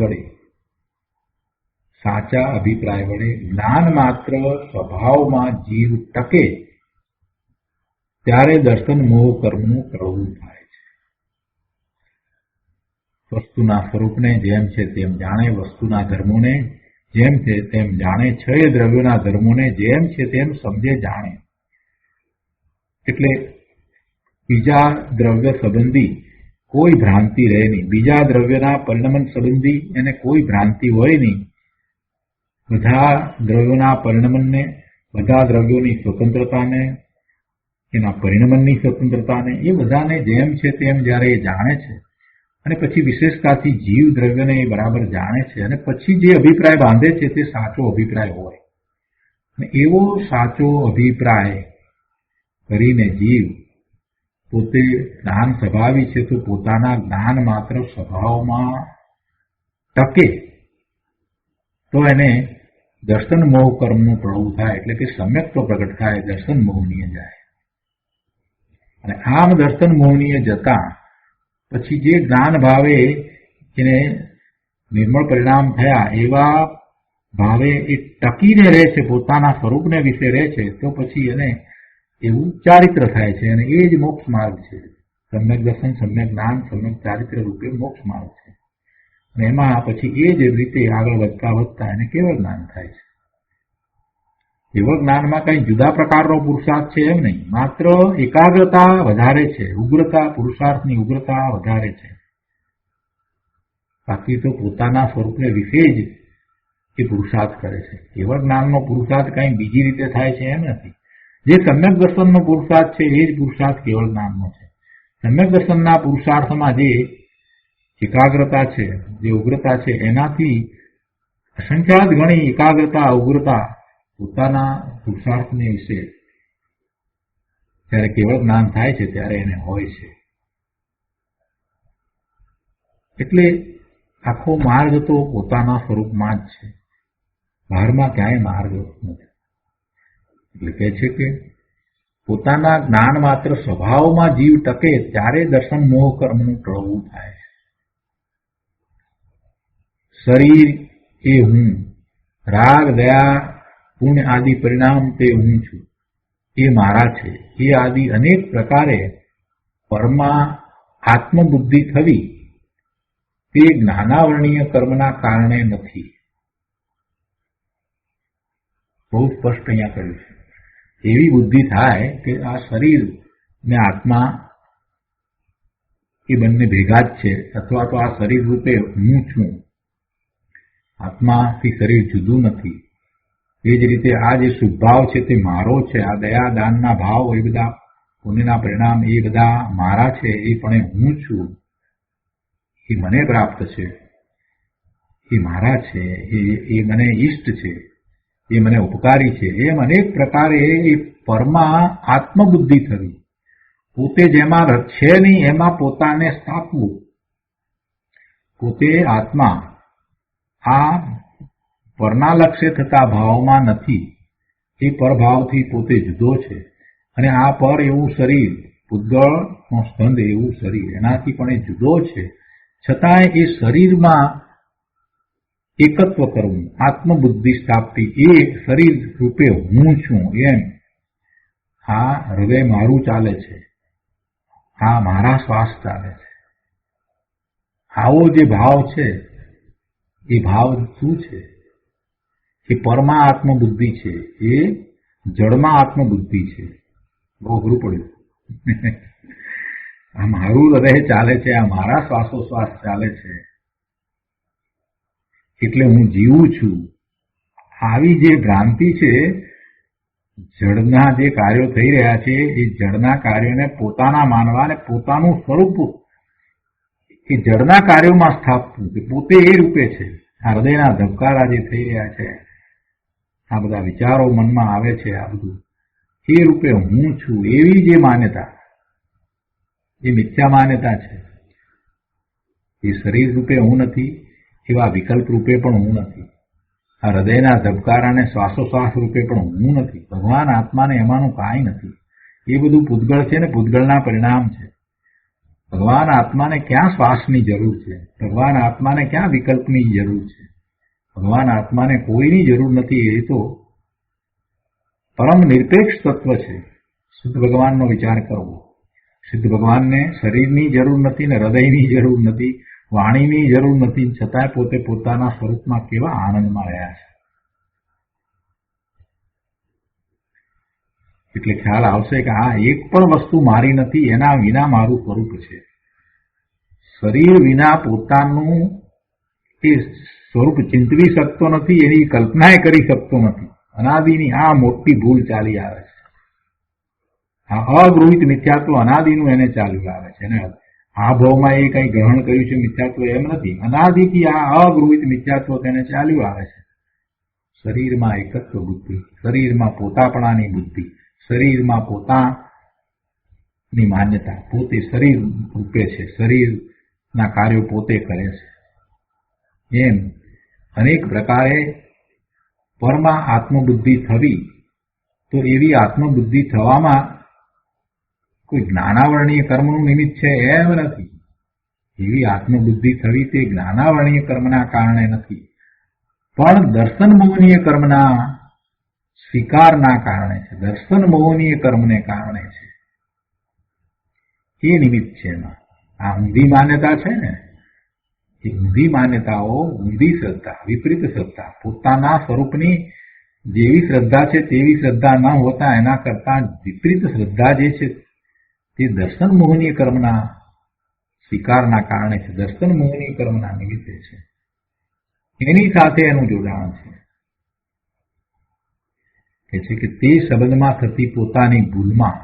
[SPEAKER 2] વડે જ્ઞાન માત્ર સ્વભાવમાં જીવ ટકે ત્યારે દર્શન મોહ કર્મનું ટળવું થાય છે. વસ્તુના સ્વરૂપને જેમ છે તેમ જાણે, વસ્તુના ધર્મોને જેમ છે તેમ જાણે, છ દ્રવ્યોના ધર્મોને જેમ છે તેમ સમજે જાણે. એટલે બીજા દ્રવ્ય સંબંધી કોઈ ભ્રાંતિ રહે નહીં, બીજા દ્રવ્યના પરિણમન સંબંધી એને કોઈ ભ્રાંતિ હોય નહીં. બધા દ્રવ્યોના પરિણમનને, બધા દ્રવ્યોની સ્વતંત્રતાને, એના પરિણમનની સ્વતંત્રતાને, એ બધાને જેમ છે તેમ જ્યારે એ જાણે છે, અને પછી વિશેષતાથી જીવ દ્રવ્યને એ બરાબર જાણે છે, અને પછી જે અભિપ્રાય બાંધે છે તે સાચો અભિપ્રાય હોય, અને એવો સાચો અભિપ્રાય કરીને જીવ પોતે જ્ઞાન સ્વભાવી છે, તો પોતાના જ્ઞાન માત્ર સ્વભાવમાં ટકે તો એને દર્શન મોહ કર્મનું ટળવું થાય, એટલે કે સમ્યક્ત્વ પ્રગટ થાય, દર્શન મોહનીય જાય. અને આમ દર્શન મોહનીય જતા પછી જે જ્ઞાન ભાવે એને નિર્મળ પરિણામ થયા એવા ભાવે એ ટકીને રહે છે, પોતાના સ્વરૂપને વિશે રહે છે, તો પછી એને એવું ચારિત્ર થાય છે, અને એ જ મોક્ષ માર્ગ છે. સમ્યક દર્શન, સમ્યક જ્ઞાન, સમ્યક ચારિત્ર રૂપે મોક્ષ માર્ગ છે. અને એમાં પછી એ જ રીતે આગળ વધતા વધતા એને કેવળ જ્ઞાન થાય છે. કેવળ જ્ઞાનમાં કઈ જુદા પ્રકારનો પુરુષાર્થ છે એમ નહીં, માત્ર એકાગ્રતા વધારે છે, ઉગ્રતા, પુરુષાર્થની ઉગ્રતા વધારે છે. બાકી તો પોતાના સ્વરૂપને વિશે જ એ પુરુષાર્થ કરે છે. કેવળ જ્ઞાનનો પુરુષાર્થ કઈ બીજી રીતે થાય છે એમ નથી. જે સમ્યક દર્શનનો પુરુષાર્થ છે એ જ પુરુષાર્થ કેવળ જ્ઞાનનો છે. સમ્યક દર્શનના પુરુષાર્થમાં જે એકાગ્રતા છે, જે ઉગ્રતા છે, એનાથી અસંખ્યાત ગણી એકાગ્રતા, ઉગ્રતા પોતાના પુરુષાર્થને વિશે જ્યારે કેવળ જ્ઞાન થાય છે ત્યારે એને હોય છે. એટલે આખો માર્ગ તો પોતાના સ્વરૂપમાં જ છે, બહારમાં ક્યાંય માર્ગ નથી. એટલે કહે છે કે પોતાના જ્ઞાન માત્ર સ્વભાવમાં જીવ ટકે ત્યારે દર્શન મોહ કર્મનું ટળવું થાય છે. શરીર એ હું, રાગ, દયા, પુણ્ય આદિ પરિણામ તે હું છું, એ મારા છે, એ આદિ અનેક પ્રકારે પરમા આત્મબુદ્ધિ થવી તે જ્ઞાનાવરણીય કર્મના કારણે નથી. બહુ સ્પષ્ટ અહીંયા કહ્યું છે. એવી બુદ્ધિ થાય કે આ શરીર ને આત્મા એ બંને ભેગા જ છે, અથવા તો આ શરીર રૂપે હું છું, આત્માથી શરીર જુદું નથી. એ જ રીતે આ જે શુભભાવ છે તે મારો છે, આ દયા દાનના ભાવ એ બધા પુણ્યના પરિણામ એ બધા મારા છે, એ પણ હું છું, એ મને પ્રાપ્ત છે, એ મારા છે, એ મને ઈષ્ટ છે, એ મને ઉપકારી છે. એમ અનેક પ્રકારે એ પરમા આત્મબુદ્ધિ થવી, પોતે જેમાં છે નહીં એમાં પોતાને સ્થાપવું. પોતે આત્મા આ પરના લક્ષ્ય થતા ભાવમાં નથી, એ પરભાવથી પોતે જુદો છે. અને આ પર એવું શરીર, પૂતગળનો સ્કંદ એવું શરીર, એનાથી પણ એ જુદો છે. છતાંય એ શરીરમાં એકત્વ કરવું, આત્મબુદ્ધિ સ્થાપવી, એ શરીર રૂપે હું છું એમ. આ હૃદય મારું ચાલે છે, આ મારા શ્વાસ ચાલે છે, આવો જે ભાવ છે એ ભાવ શું છે? એ પરમા આત્મબુદ્ધિ છે, એ જળમાં આત્મબુદ્ધિ છે. બહુ અઘરું પડ્યું. આ મારું હૃદય ચાલે છે, આ મારા શ્વાસોશ્વાસ ચાલે છે, એટલે હું જીવું છું. આવી જે ભ્રાંતિ છે, જળના જે કાર્યો થઈ રહ્યા છે એ જળના કાર્યોને પોતાના માનવા અને પોતાનું સ્વરૂપ એ જળના કાર્યોમાં સ્થાપવું, કે પોતે એ રૂપે છે. આ હૃદયના ધબકારા જે થઈ રહ્યા છે, આ બધા વિચારો મનમાં આવે છે, આ બધું એ રૂપે હું છું, એવી જે માન્યતા એ મિથ્યા માન્યતા છે. એ શરીર રૂપે હું નથી, એવા વિકલ્પ રૂપે પણ હું નથી, આ હૃદયના ધબકારા અને શ્વાસોશ્વાસ રૂપે પણ હું નથી. ભગવાન આત્માને એમાંનું કાંઈ નથી. એ બધું પૂતગળ છે ને પૂતગળના પરિણામ છે. ભગવાન આત્માને ક્યાં શ્વાસની જરૂર છે? ભગવાન આત્માને ક્યાં વિકલ્પની જરૂર છે? ભગવાન આત્માને કોઈની જરૂર નથી. એ તો પરમ નિરપેક્ષ તત્વ છે. શુદ્ધ ભગવાનનો વિચાર કરવો. શુદ્ધ ભગવાનને શરીરની જરૂર નથી ને હૃદયની જરૂર નથી, વાણીની જરૂર નથી, છતાંય પોતે પોતાના સ્વરૂપમાં કેવા આનંદમાં રહ્યા છે. એટલે ખ્યાલ આવશે કે આ એક પણ વસ્તુ મારી નથી, એના વિના મારું સ્વરૂપ છે. શરીર વિના પોતાનું એ સ્વરૂપ ચિંતવી શકતો નથી, એની કલ્પનાએ કરી શકતો નથી. અનાદિની આ મોટી ભૂલ ચાલી આવે છે. આ અગૃહિત મિથ્યાત્વ અનાદિનું એને ચાલ્યું આવે છે. એને આ ભાવમાં એ કંઈ ગ્રહણ કર્યું છે મિથ્યાત્વ એમ નથી. અનાદિથી આ અગૃહિત મિથ્યાત્વ તેને ચાલ્યું આવે છે. શરીરમાં એકત્વ બુદ્ધિ, શરીરમાં પોતાપણાની બુદ્ધિ, શરીરમાં પોતાની માન્યતા, પોતે શરીર રૂપે છે, શરીરના કાર્યો પોતે કરે છે. એમ અનેક પ્રકારે પરમા આત્મબુદ્ધિ થવી, તો એવી આત્મબુદ્ધિ થવામાં કોઈ જ્ઞાનાવરણીય કર્મનું નિમિત્ત છે એમ નથી. એવી આત્મબુદ્ધિ થવી તે જ્ઞાનાવરણીય કર્મના કારણે નથી, પણ દર્શન મોહનીય કર્મના સ્વીકારના કારણે છે. દર્શન મોહનીય કર્મને કારણે છે, એ નિમિત્ત છે. એમાં આ ઊંધી માન્યતા છે ને, એ ઊંધી માન્યતાઓ, ઊંધી શ્રદ્ધા, વિપરીત શ્રદ્ધા, પોતાના સ્વરૂપની જેવી શ્રદ્ધા છે તેવી શ્રદ્ધા ન હોતા એના કરતા વિપરીત શ્રદ્ધા જે છે તે દર્શન મોહનીય કર્મના સ્વીકારના કારણે છે, દર્શન મોહનીય કર્મના નિમિત્તે છે, એની સાથે એનું જોડાણ છે કે તે સંબંધમાં થતી પોતાની ભૂલમાં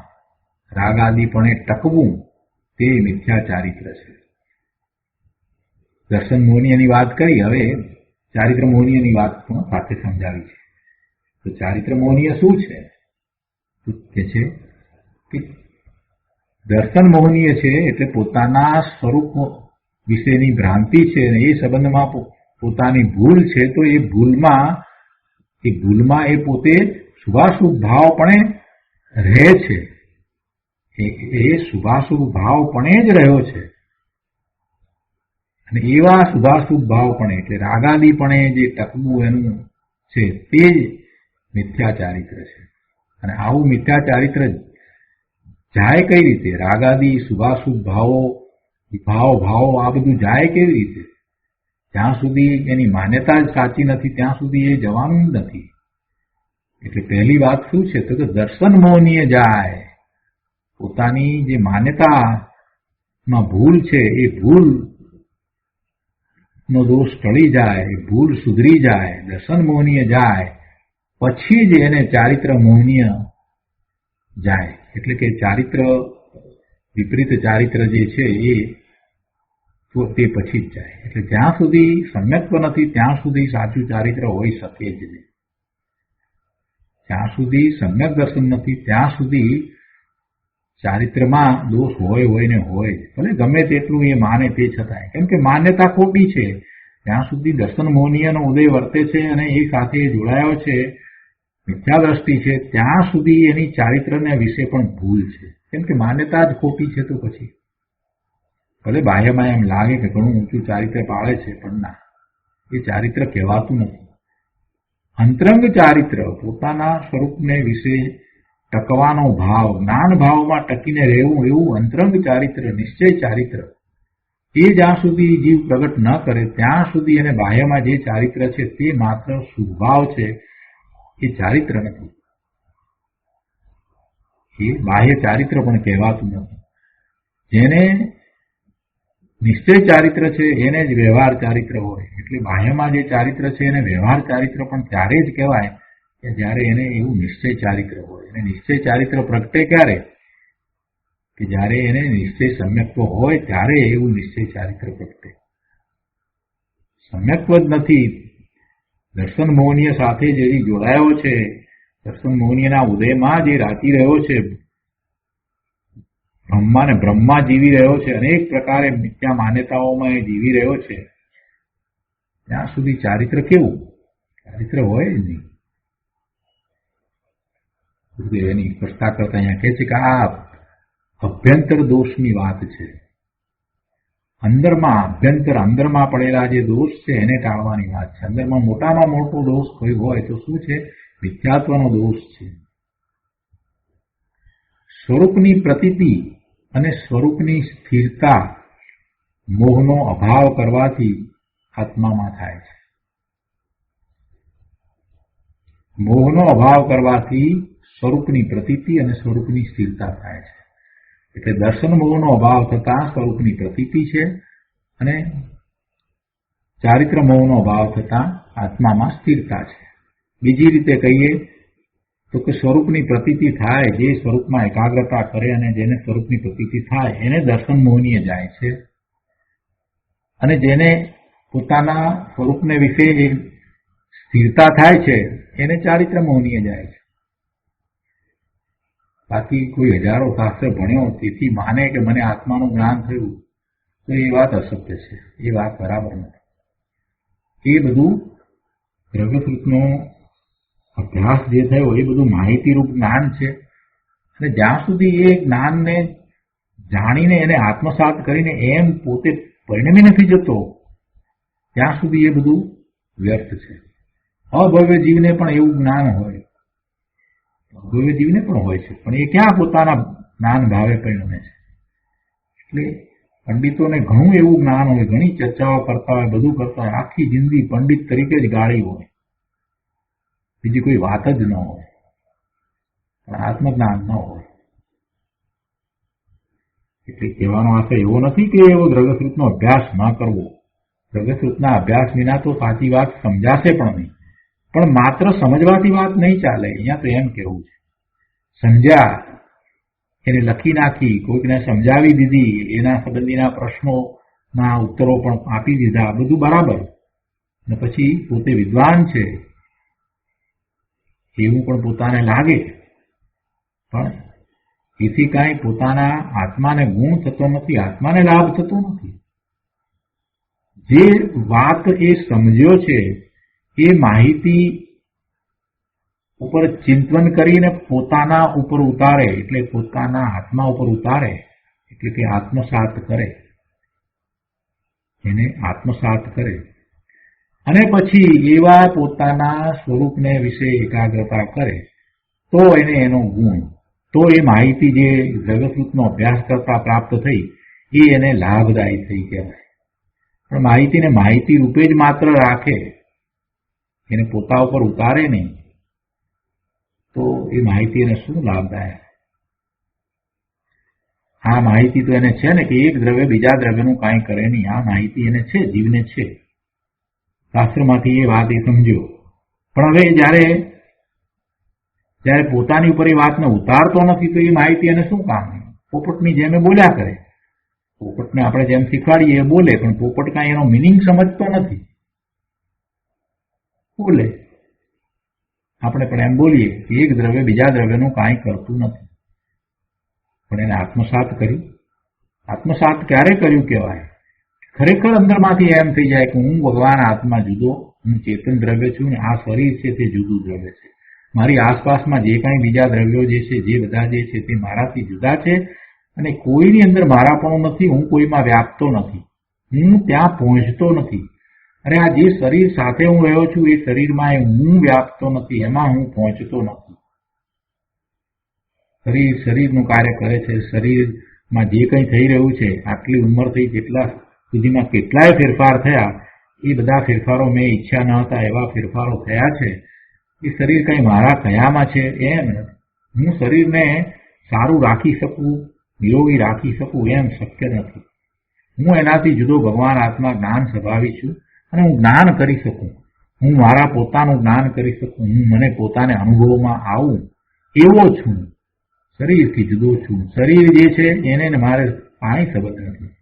[SPEAKER 2] રાગાદિપણે ટકવું તે મિથ્યા ચારિત્ર છે. દર્શન મોહનીયની વાત કરી, હવે ચારિત્ર મોહનીયની વાત પણ સાથે સમજાવી છે. તો ચારિત્ર મોહનીય શું છે? કે છે કે દર્શન મોહનીય છે એટલે પોતાના સ્વરૂપ વિશેની ભ્રાંતિ છે અને એ સંબંધમાં પોતાની ભૂલ છે, તો એ ભૂલમાં એ પોતે શુભાશુભ ભાવપણે રહે છે. એ શુભાશુભ ભાવપણે જ રહ્યો છે અને એવા શુભાશુભ ભાવપણે એટલે રાગાદિપણે જે ટકવું એનું છે તે જ મિથ્યા ચારિત્ર છે. અને આવું મિથ્યા ચારિત્ર જાય કઈ રીતે? રાગાદિ શુભાશુભ ભાવો આ બધું જાય કેવી રીતે? જ્યાં સુધી એની માન્યતા જ સાચી નથી ત્યાં સુધી એ જવાનું જ નથી. એટલે પહેલી વાત શું છે? તો કે દર્શન મોહનીય જાય. પોતાની જે માન્યતામાં ભૂલ છે એ ભૂલ નો દોષ ટળી જાય, એ ભૂલ સુધરી જાય, દર્શન મોહનીય જાય, પછી જ એને ચારિત્ર મોહનીય જાય. એટલે કે ચારિત્ર વિપરીત ચારિત્ર જે છે એ તે પછી જ જાય. એટલે જ્યાં સુધી સમ્યક્ત્વ નથી ત્યાં સુધી સાચું ચારિત્ર હોઈ શકે જ નહીં. જ્યાં સુધી સમ્યક દર્શન નથી ત્યાં સુધી ચારિત્રમાં દોષ હોય ને હોય, ભલે ગમે તેટલું એ માને તે છતાંય, કેમ કે માન્યતા ખોટી છે. જ્યાં સુધી દર્શન મોહનીયનો ઉદય વર્તે છે અને એ સાથે જોડાયો છે, મિથ્યા દ્રષ્ટિ છે, ત્યાં સુધી એની ચારિત્રને વિશે પણ ભૂલ છે, કેમ કે માન્યતા જ ખોટી છે. તો પછી ભલે બાહ્યમાં એમ લાગે કે ઘણું ઊંચું ચારિત્ર પાળે છે, પણ ના, એ ચારિત્ર કહેવાતું નથી. અંતરંગ ચારિત્ર, પોતાના સ્વરૂપને વિશે ટકવાનો ભાવ, જ્ઞાન ભાવમાં ટકીને રહેવું, એવું અંતરંગ ચારિત્ર, નિશ્ચય ચારિત્ર, એ જ્યાં સુધી જીવ પ્રગટ ન કરે ત્યાં સુધી એને બાહ્યમાં જે ચારિત્ર છે તે માત્ર શુભભાવ છે, એ ચારિત્ર નથી. એ બાહ્ય ચારિત્ર પણ કહેવાતું નથી. જેને નિશ્ચય ચારિત્ર છે એને જ વ્યવહાર ચારિત્ર હોય. એટલે બાહ્યમાં જે ચારિત્ર છે એને વ્યવહાર ચારિત્ર પણ ત્યારે જ કહેવાય કે જ્યારે એને એવું નિશ્ચય ચારિત્ર હોય. અને નિશ્ચય ચારિત્ર પ્રગટે ક્યારે? કે જ્યારે એને નિશ્ચય સમ્યક્ત્વ હોય ત્યારે એવું નિશ્ચય ચારિત્ર પ્રગટે. સમ્યક્ત્વ જ નથી, દર્શન મોહનીય સાથે જે જોડાયો છે, દર્શન મોહનીયના ઉદયમાં જે રાચી રહ્યો છે, બ્રહ્મા જીવી રહ્યો છે, અનેક પ્રકારે મિથ્યા માન્યતાઓમાં એ જીવી રહ્યો છે, ત્યાં સુધી ચારિત્ર કેવું? ચારિત્ર હોય જ નહીં. એની સ્પષ્ટતા કરતા અહીંયા કહે છે કે આ અભ્યંતર દોષની વાત છે. અંદરમાં પડેલા જે દોષ છે એને ટાળવાની વાત છે. અંદરમાં મોટામાં મોટો દોષ કોઈ હોય તો શું છે? મિથ્યાત્વનો દોષ છે. સ્વરૂપની પ્રતીતિ અને સ્વરૂપની સ્થિરતા મોહનો અભાવ કરવાથી આત્મામાં થાય છે. મોહનો અભાવ કરવાથી સ્વરૂપની પ્રતીતિ અને સ્વરૂપની સ્થિરતા થાય છે. એટલે દર્શન મોહનો અભાવ થતા સ્વરૂપની પ્રતીતિ છે અને ચારિત્ર મોહનો અભાવ થતા આત્મામાં સ્થિરતા છે. બીજી રીતે કહીએ તો કે સ્વરૂપની પ્રતીતિ થાય, જે સ્વરૂપમાં એકાગ્રતા કરે અને જેને સ્વરૂપની પ્રતીતિ થાય એને દર્શન મોહનીય જાય છે, અને જેને પોતાના સ્વરૂપને વિશે સ્થિરતા થાય છે એને ચારિત્ર મોહનીય જાય છે. બાકી કોઈ હજારો શાસ્ત્ર ભણ્યો તેથી માને કે મને આત્માનું જ્ઞાન થયું, તો એ વાત અસત્ય છે, એ વાત બરાબર નથી. એ બધું પ્રગટરૂપનો અભ્યાસ જે થયો એ બધું માહિતીરૂપ જ્ઞાન છે, અને જ્યાં સુધી એ જ્ઞાનને જાણીને એને આત્મસાત કરીને એમ પોતે પરિણમી નથી જતો ત્યાં સુધી એ બધું વ્યર્થ છે. અભવ્ય જીવને પણ એવું જ્ઞાન હોય, અભવ્ય જીવને પણ હોય છે, પણ એ ક્યાં પોતાના જ્ઞાન ભાવે પરિણમે છે. એટલે પંડિતોને ઘણું એવું જ્ઞાન હોય, ઘણી ચર્ચાઓ કરતા હોય, બધું કરતા હોય, આખી જિંદગી પંડિત તરીકે જ ગાળી હોય, બીજી કોઈ વાત જ ન હોય, પણ આત્મજ્ઞાન ન હોય. એટલે કહેવાનો આશય એવો નથી કે એવો દ્રવ્યશ્રુતનો અભ્યાસ ન કરવો. દ્રવ્યશ્રુતના અભ્યાસ વિના તો સાચી વાત સમજાશે પણ નહીં. પણ માત્ર સમજવાથી વાત નહીં ચાલે. અહીંયા તો એમ કેવું છે, સમજ્યા, એને લખી નાખી, કોઈકને સમજાવી દીધી, એના સંબંધીના પ્રશ્નોના ઉત્તરો પણ આપી દીધા, બધું બરાબર, અને પછી પોતે વિદ્વાન છે એવું પણ પોતાને લાગે, પણ એથી કાંઈ પોતાના આત્માને ગુણ થતો નથી, આત્માને લાભ થતો નથી. જે વાત એ સમજ્યો છે એ માહિતી ઉપર ચિંતન કરીને પોતાના ઉપર ઉતારે, એટલે પોતાના આત્મા ઉપર ઉતારે, એટલે કે આત્મસાત કરે, એને આત્મસાત કરે, અને પછી એવા પોતાના સ્વરૂપને વિશે એકાગ્રતા કરે, તો એને એનો ગુણ, તો એ માહિતી જે દ્રવ્યશ્રુતનો અભ્યાસ કરતા પ્રાપ્ત થઈ એ એને લાભદાયી થઈ કહેવાય. પણ માહિતીને માહિતી રૂપે જ માત્ર રાખે, એને પોતા ઉપર ઉતારે નહીં, તો એ માહિતી એને શું લાભદાયક? આ માહિતી તો એને છે ને કે એક દ્રવ્ય બીજા દ્રવ્યનું કાંઈ કરે નહીં. આ માહિતી એને છે, જીવને છે. શાસ્ત્રમાંથી એ વાત એ સમજ્યો. પણ હવે જ્યારે પોતાની ઉપર એ વાતને ઉતારતો નથી તો એ માહિતી એને શું કામ? પોપટની જેમ એ બોલ્યા કરે. પોપટને આપણે જેમ શીખવાડીએ એ બોલે, પણ પોપટ કાંઈ એનો મિનિંગ સમજતો નથી, બોલે. આપણે પણ એમ બોલીએ કે એક દ્રવ્ય બીજા દ્રવ્યનું કાંઈ કરતું નથી, પણ એને આત્મસાત કર્યું. આત્મસાત ક્યારે કર્યું કહેવાય? ખરેખર અંદરમાંથી એમ થઈ જાય કે હું ભગવાન આત્મા જુદો, હું ચેતન દ્રવ્ય છું ને આ શરીર છે તે જુદું દ્રવ્ય છે. મારી આસપાસમાં જે કાંઈ બીજા દ્રવ્યો જે છે, જે બધા જે છે તે મારાથી જુદા છે, અને કોઈની અંદર મારાપણું નથી, હું કોઈમાં વ્યાપતો નથી, હું ત્યાં પહોંચતો નથી. અરે આ જે શરીર સાથે હું રહ્યો છું એ શરીરમાં હું વ્યાપતો નથી, એમાં હું પહોંચતો નથી. શરીર શરીરનું કાર્ય કરે છે. શરીરમાં જે કંઈ થઈ રહ્યું છે, આટલી ઉંમર થઈ કેટલા સુધીમાં કેટલાય ફેરફાર થયા, એ બધા ફેરફારો મેં ઈચ્છા ન હતા એવા ફેરફારો થયા છે. એ શરીર કંઈ મારા કયામાં છે એમ હું શરીરને સારું રાખી શકું, નિરોગી રાખી શકું એમ શક્ય નથી. હું એનાથી જુદો ભગવાન આત્મા જ્ઞાન સ્વભાવી છું, અને હું જ્ઞાન કરી શકું, હું મારા પોતાનું જ્ઞાન કરી શકું, હું મને પોતાને અનુભવમાં આવું એવો છું, શરીરથી જુદો છું. શરીર જે છે એને મારે કાંઈ સંબંધ નથી.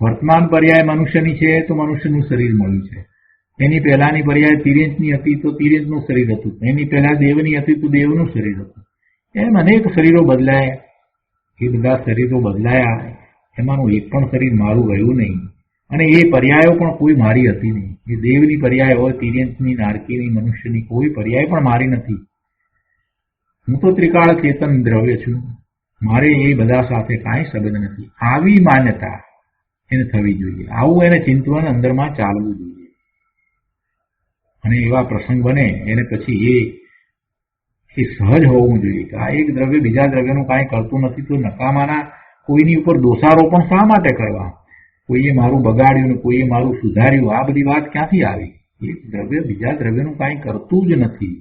[SPEAKER 2] વર્તમાન પર્યાય મનુષ્યની છે તો મનુષ્યનું શરીર મળ્યું છે. એની પહેલાની પર્યાય તિર્યંચની હતી તો તિર્યંચનું શરીર હતું, એની પહેલા દેવની હતી તો દેવનું શરીર હતું. એમ અનેક શરીરો બદલાયા. એ બધા શરીરો બદલાયા, એમાંનું એક પણ શરીર મારું રહ્યું નહીં, અને એ પર્યાયો પણ કોઈ મારી હતી નહીં. એ દેવની પર્યાય હોય, તિર્યંચની, નારકીની, મનુષ્યની, કોઈ પર્યાય પણ મારી નથી. હું તો ત્રિકાળ ચેતન દ્રવ્ય છું, મારે એ બધા સાથે કાંઈ સંબંધ નથી. આવી માન્યતા એને થવી જોઈએ, આવું એને ચિંતન અંદરમાં ચાલવું જોઈએ. અને એવા પ્રસંગ બને એને પછી એ સહજ હોવું જોઈએ કે આ એક દ્રવ્ય બીજા દ્રવ્યનું કાંઈ કરતું નથી, તો નકામાના કોઈની ઉપર દોષારોપણ શા માટે કરવા? કોઈએ મારું બગાડ્યું ને કોઈએ મારું સુધાર્યું, આ બધી વાત ક્યાંથી આવી? એક દ્રવ્ય બીજા દ્રવ્યનું કાંઈ કરતું જ નથી.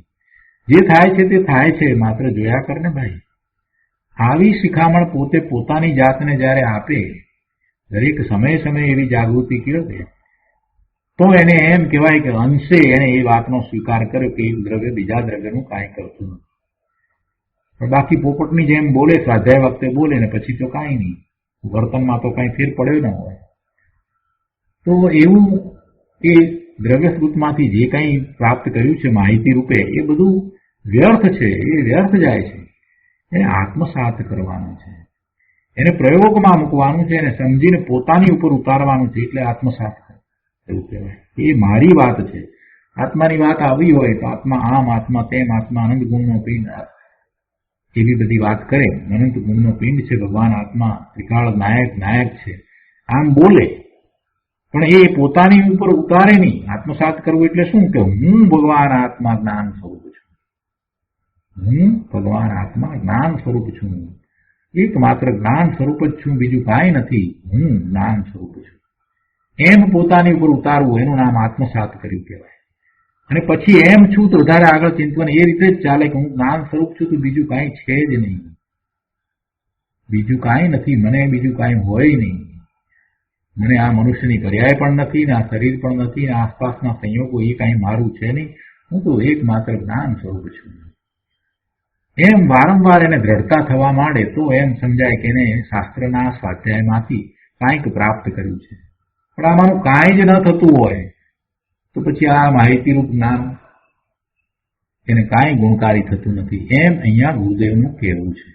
[SPEAKER 2] જે થાય છે તે થાય છે, માત્ર જોયા કર ને ભાઈ. આવી શિખામણ પોતે પોતાની જાતને જ્યારે આપે, દરેક સમયે સમયે એવી જાગૃતિ કેળવે, તો એને એમ કહેવાય કે અંશે એને એ વાતનો સ્વીકાર કર્યો કે એક દ્રવ્ય બીજા દ્રવ્યનું કાંઈ કરતું નથી. પણ બાકી પોપટની જેમ બોલે, સ્વાધ્યાય વખતે બોલે ને પછી તો કાંઈ નહીં, વર્તનમાં તો કાંઈ ફેર પડ્યો ન હોય. તો એવું એ દ્રવ્યશ્રુતમાંથી જે કાંઈ પ્રાપ્ત કર્યું છે માહિતી રૂપે, એ બધું વ્યર્થ છે, એ વ્યર્થ જાય છે. એને આત્મસાત કરવાનું છે, એને પ્રયોગમાં મૂકવાનું છે, એને સમજીને પોતાની ઉપર ઉતારવાનું છે, એટલે આત્મસાત એવું કહેવાય. એ મારી વાત છે. આત્માની વાત આવી હોય તો આત્મા આમ, આત્મા તેમ, આત્મા અનંત ગુણનો પિંડ, એવી બધી વાત કરે. અનંત ગુણનો પિંડ છે ભગવાન આત્મા, ત્રિકાળ નાયક છે, આમ બોલે. પણ એ પોતાની ઉપર ઉતારે નહીં. આત્મસાત કરવું એટલે શું? કે હું ભગવાન આત્મા જ્ઞાન સ્વરૂપ છું, હું ભગવાન આત્મા જ્ઞાન સ્વરૂપ છું, એકમાત્ર જ્ઞાન સ્વરૂપ જ છું, બીજું કાંઈ નથી, હું જ્ઞાન સ્વરૂપ છું. એમ પોતાની ઉપર ઉતારવું એનું નામ આત્મસાત કર્યું કહેવાય. અને પછી એમ છું તો વધારે આગળ ચિંતન એ રીતે જ ચાલે કે હું જ્ઞાન સ્વરૂપ છું તો બીજું કાંઈ છે જ નહીં, બીજું કાંઈ નથી, મને બીજું કાંઈ હોય નહીં. મને આ મનુષ્યની પર્યાય પણ નથી, ને આ શરીર પણ નથી, ને આસપાસના સંયોગો એ કાંઈ મારું છે નહીં, હું તો એકમાત્ર જ્ઞાન સ્વરૂપ છું. એમ વારંવાર એને દ્રઢતા થવા માંડે તો એમ સમજાય કે એને શાસ્ત્રના સ્વાધ્યાયમાંથી કાંઈક પ્રાપ્ત કર્યું છે. પણ આમાંનું કાંઈ જ ન થતું હોય તો પછી આ માહિતીરૂપ જ્ઞાન એને કાંઈ ગુણકારી થતું નથી. એમ અહીંયા ગુરુદેવનું કહેવું છે.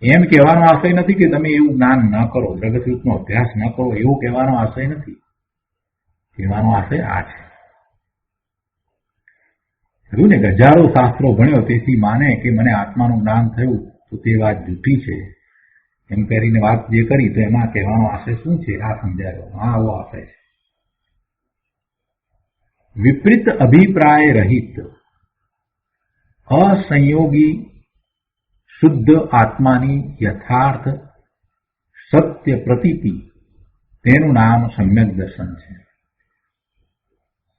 [SPEAKER 2] એમ કહેવાનો આશય નથી કે તમે એવું જ્ઞાન ન કરો, દ્રગતયુગનો અભ્યાસ ન કરો, એવું કહેવાનો આશય નથી. કહેવાનો આશય આ છે. કહ્યું ને કે હજારો શાસ્ત્રો ભણ્યો તેથી માને કે મને આત્માનું જ્ઞાન થયું તો તે વાત જૂઠી છે. એમ કરીને વાત જે કરી તો એમાં કહેવાનો આશય શું છે આ સમજાયો. હા, આવો આશય છે. વિપરીત અભિપ્રાય રહિત અસંયોગી શુદ્ધ આત્માની યથાર્થ સત્ય પ્રતીતિ, તેનું નામ સમ્યક દર્શન છે.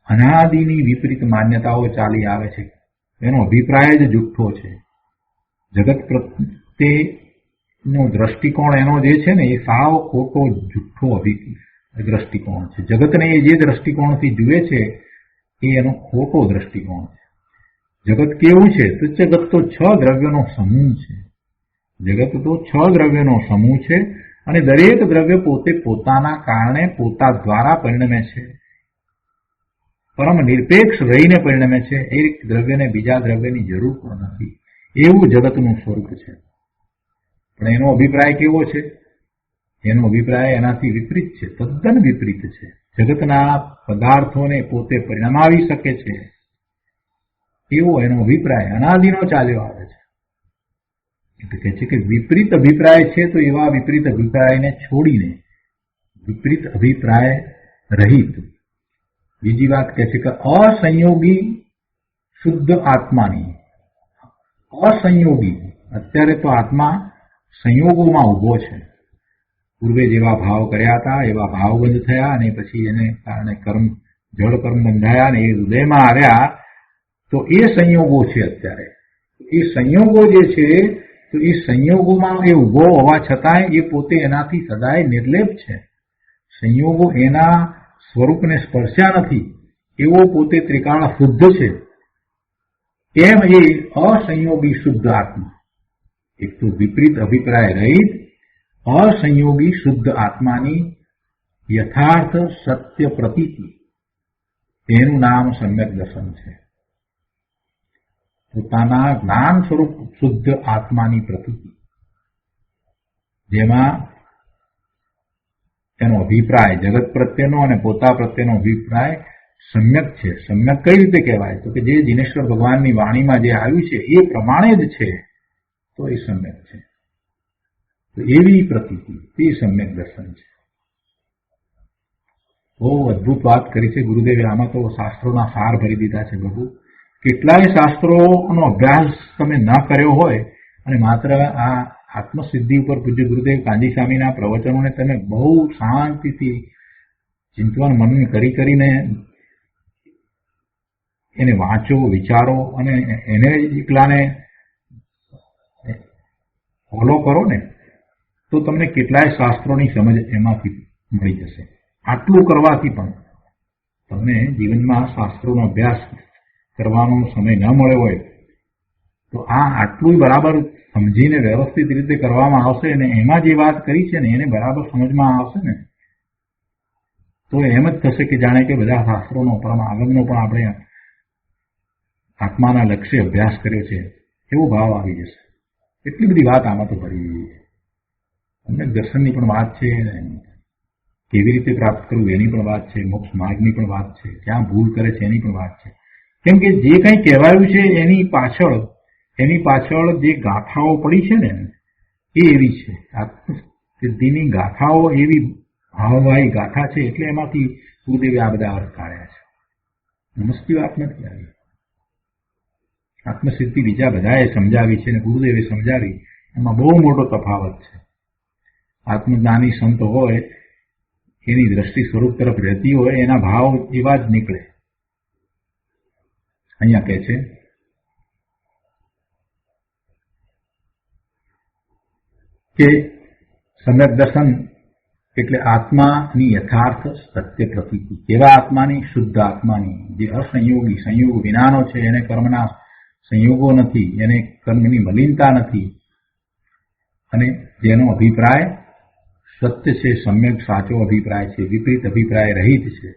[SPEAKER 2] અનાદિની વિપરીત માન્યતાઓ ચાલી આવે છે, એનો અભિપ્રાય જ જુઠ્ઠો છે. જગત પ્રત્યેનો દ્રષ્ટિકોણ એનો જે છે ને એ સાવ ખોટો જુઠ્ઠો દ્રષ્ટિકોણ છે. જગતને એ જે દ્રષ્ટિકોણથી જુએ છે એ એનો ખોટો દ્રષ્ટિકોણ છે. જગત કેવું છે તો જગત તો 6 દ્રવ્યોનો સમૂહ છે. જગત તો 6 દ્રવ્યોનો સમૂહ છે અને દરેક દ્રવ્ય પોતે પોતાના કારણે પોતા દ્વારા પરિણમે છે, પરમ નિરપેક્ષ રહીને પરિણમે છે. એક દ્રવ્યને બીજા દ્રવ્યની જરૂર પણ નથી, એવું જગતનું સ્વરૂપ છે. પણ એનો અભિપ્રાય કેવો છે? એનો અભિપ્રાય એનાથી વિપરીત છે, તદ્દન વિપરીત છે. જગતના પદાર્થોને પોતે પરિણમાવી શકે છે એવો એનો અભિપ્રાય અનાદિનો ચાલ્યો આવે છે. એટલે કહે છે કે વિપરીત અભિપ્રાય છે તો એવા વિપરીત અભિપ્રાયને છોડીને વિપરીત અભિપ્રાય રહિત. બીજી વાત કહે છે કે અસંયોગી શુદ્ધ આત્માની. અસંયોગી, અત્યારે તો આત્મા સંયોગોમાં ઊભો છે. પૂર્વે જેવા ભાવ કર્યા હતા એવા ભાવ બંધ થયા અને પછી એને કારણે જળ કર્મ બંધાયા અને એ હૃદયમાં આવ્યા તો એ સંયોગો છે અત્યારે. એ સંયોગો જે છે તો એ સંયોગોમાં એ ઊભો હોવા છતાંય એ પોતે એનાથી સદાય નિર્લેપ છે. સંયોગો એના સ્વરૂપને સ્પર્શ્યા નથી, એવો પોતે ત્રિકાળ શુદ્ધ છે. એમ એ અસંયોગી શુદ્ધ આત્મા, એક તો વિપરીત અભિપ્રાય રહિત અસંયોગી શુદ્ધ આત્માની યથાર્થ સત્ય પ્રતીતિ, તેનું નામ સમ્યક દર્શન છે. પોતાના જ્ઞાન સ્વરૂપ શુદ્ધ આત્માની પ્રતીતિ, જેમાં એનો અભિપ્રાય જગત પ્રત્યેનો અને પોતા પ્રત્યેનો અભિપ્રાય સમ્યક છે. સમ્યક કઈ રીતે કહેવાય? તો કે જે જીનેશ્વર ભગવાનની વાણીમાં જે આવ્યું છે એ પ્રમાણે જ છે તો એ સમ્યક છે. તો એવી પ્રતીતિ તે સમ્યક દર્શન છે. બહુ અદભુત વાત કરી છે ગુરુદેવે. આમાં તો શાસ્ત્રોના સાર ભરી દીધા છે બહુ. કેટલાય શાસ્ત્રોનો અભ્યાસ તમે ન કર્યો હોય અને માત્ર આ આત્મસિદ્ધિ ઉપર પૂજ્ય ગુરુદેવ કાંજી સ્વામીના પ્રવચનોને તમે બહુ શાંતિથી ચિંતન મનન કરીને એને વાંચો, વિચારો અને એને એકલાને ફોલો કરો ને તો તમને કેટલાય શાસ્ત્રોની સમજ એમાંથી મળી જશે. આટલું કરવાથી પણ તમને જીવનમાં શાસ્ત્રોનો અભ્યાસ કરવાનો સમય ન મળ્યો હોય તો આ આટલું બરાબર સમજીને વ્યવસ્થિત રીતે કરવામાં આવશે અને એમાં જે વાત કરી છે ને એને બરાબર સમજમાં આવશે ને તો એમ જ થશે કે જાણે કે બધા શાસ્ત્રોનો પરમ આગળનો પણ આપણે આત્માના લક્ષ્ય અભ્યાસ કર્યો છે એવો ભાવ આવી જશે. એટલી બધી વાત આમાં તો ભરી ગઈ છે. અમને દર્શનની પણ વાત છે, કેવી રીતે પ્રાપ્ત કરવું એની પણ વાત છે, મોક્ષ માર્ગની પણ વાત છે, ક્યાં ભૂલ કરે છે એની પણ વાત છે. કેમ કે જે કંઈ કહેવાયું છે એની પાછળ જે ગાથાઓ પડી છે ને એ એવી છે. આત્મસિદ્ધિની ગાથાઓ એવી ભાવવાહી ગાથા છે એટલે એમાંથી ગુરુદેવે આ બધા અર્થ કાઢ્યા છે. નમસ્તી વાત નથી આવી. આત્મસિદ્ધિ બીજા બધાએ સમજાવી છે અને ગુરુદેવે સમજાવી એમાં બહુ મોટો તફાવત છે. આત્મજ્ઞાની સંત હોય એની દ્રષ્ટિ સ્વરૂપ તરફ રહેતી હોય એના ભાવ એવા જ નીકળે. અહીંયા કહે છે કે સમ્યક દર્શન એટલે આત્માની યથાર્થ સત્ય પ્રતીતિ. એવા આત્માની, શુદ્ધ આત્માની, જે અસંયોગી, સંયોગ વિનાનો છે, એને કર્મના સંયોગો નથી, એને કર્મની મલિનતા નથી, અને જેનો અભિપ્રાય સત્ય છે, સમ્યક સાચો અભિપ્રાય છે, વિપરીત અભિપ્રાય રહિત છે,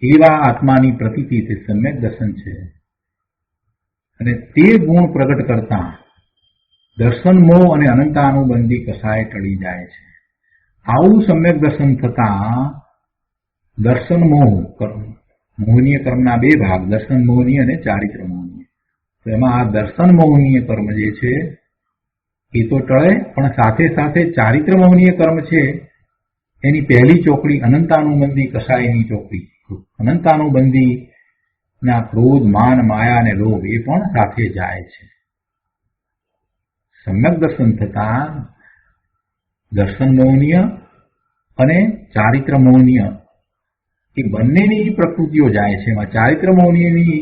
[SPEAKER 2] એવા આત્માની પ્રતીતિ તે સમ્યક દર્શન છે. અને તે ગુણ પ્રગટ કરતા દર્શન મોહ અને અનંતાનુબંધી કસાય ટળી જાય છે. આવું સમ્યક દર્શન થતા દર્શન મોહ, મોહનીય કર્મના બે ભાગ, દર્શન મોહનીય અને ચારિત્ર મોહનીય. તો એમાં આ દર્શન મોહનીય કર્મ જે છે એ તો ટળે, પણ સાથે સાથે ચારિત્ર મોહનીય કર્મ છે એની પહેલી ચોકડી અનંતાનુબંધી કસાયની ચોકડી, અનંતાનુબંધી ના ક્રોધ, માન, માયા અને લોભ એ પણ સાથે જાય છે. સમ્યક દર્શન થતા દર્શન મોહનીય અને ચારિત્ર મોહનીય એ બંનેની પ્રકૃતિઓ જાય છે. એમાં ચારિત્ર મોહનીયની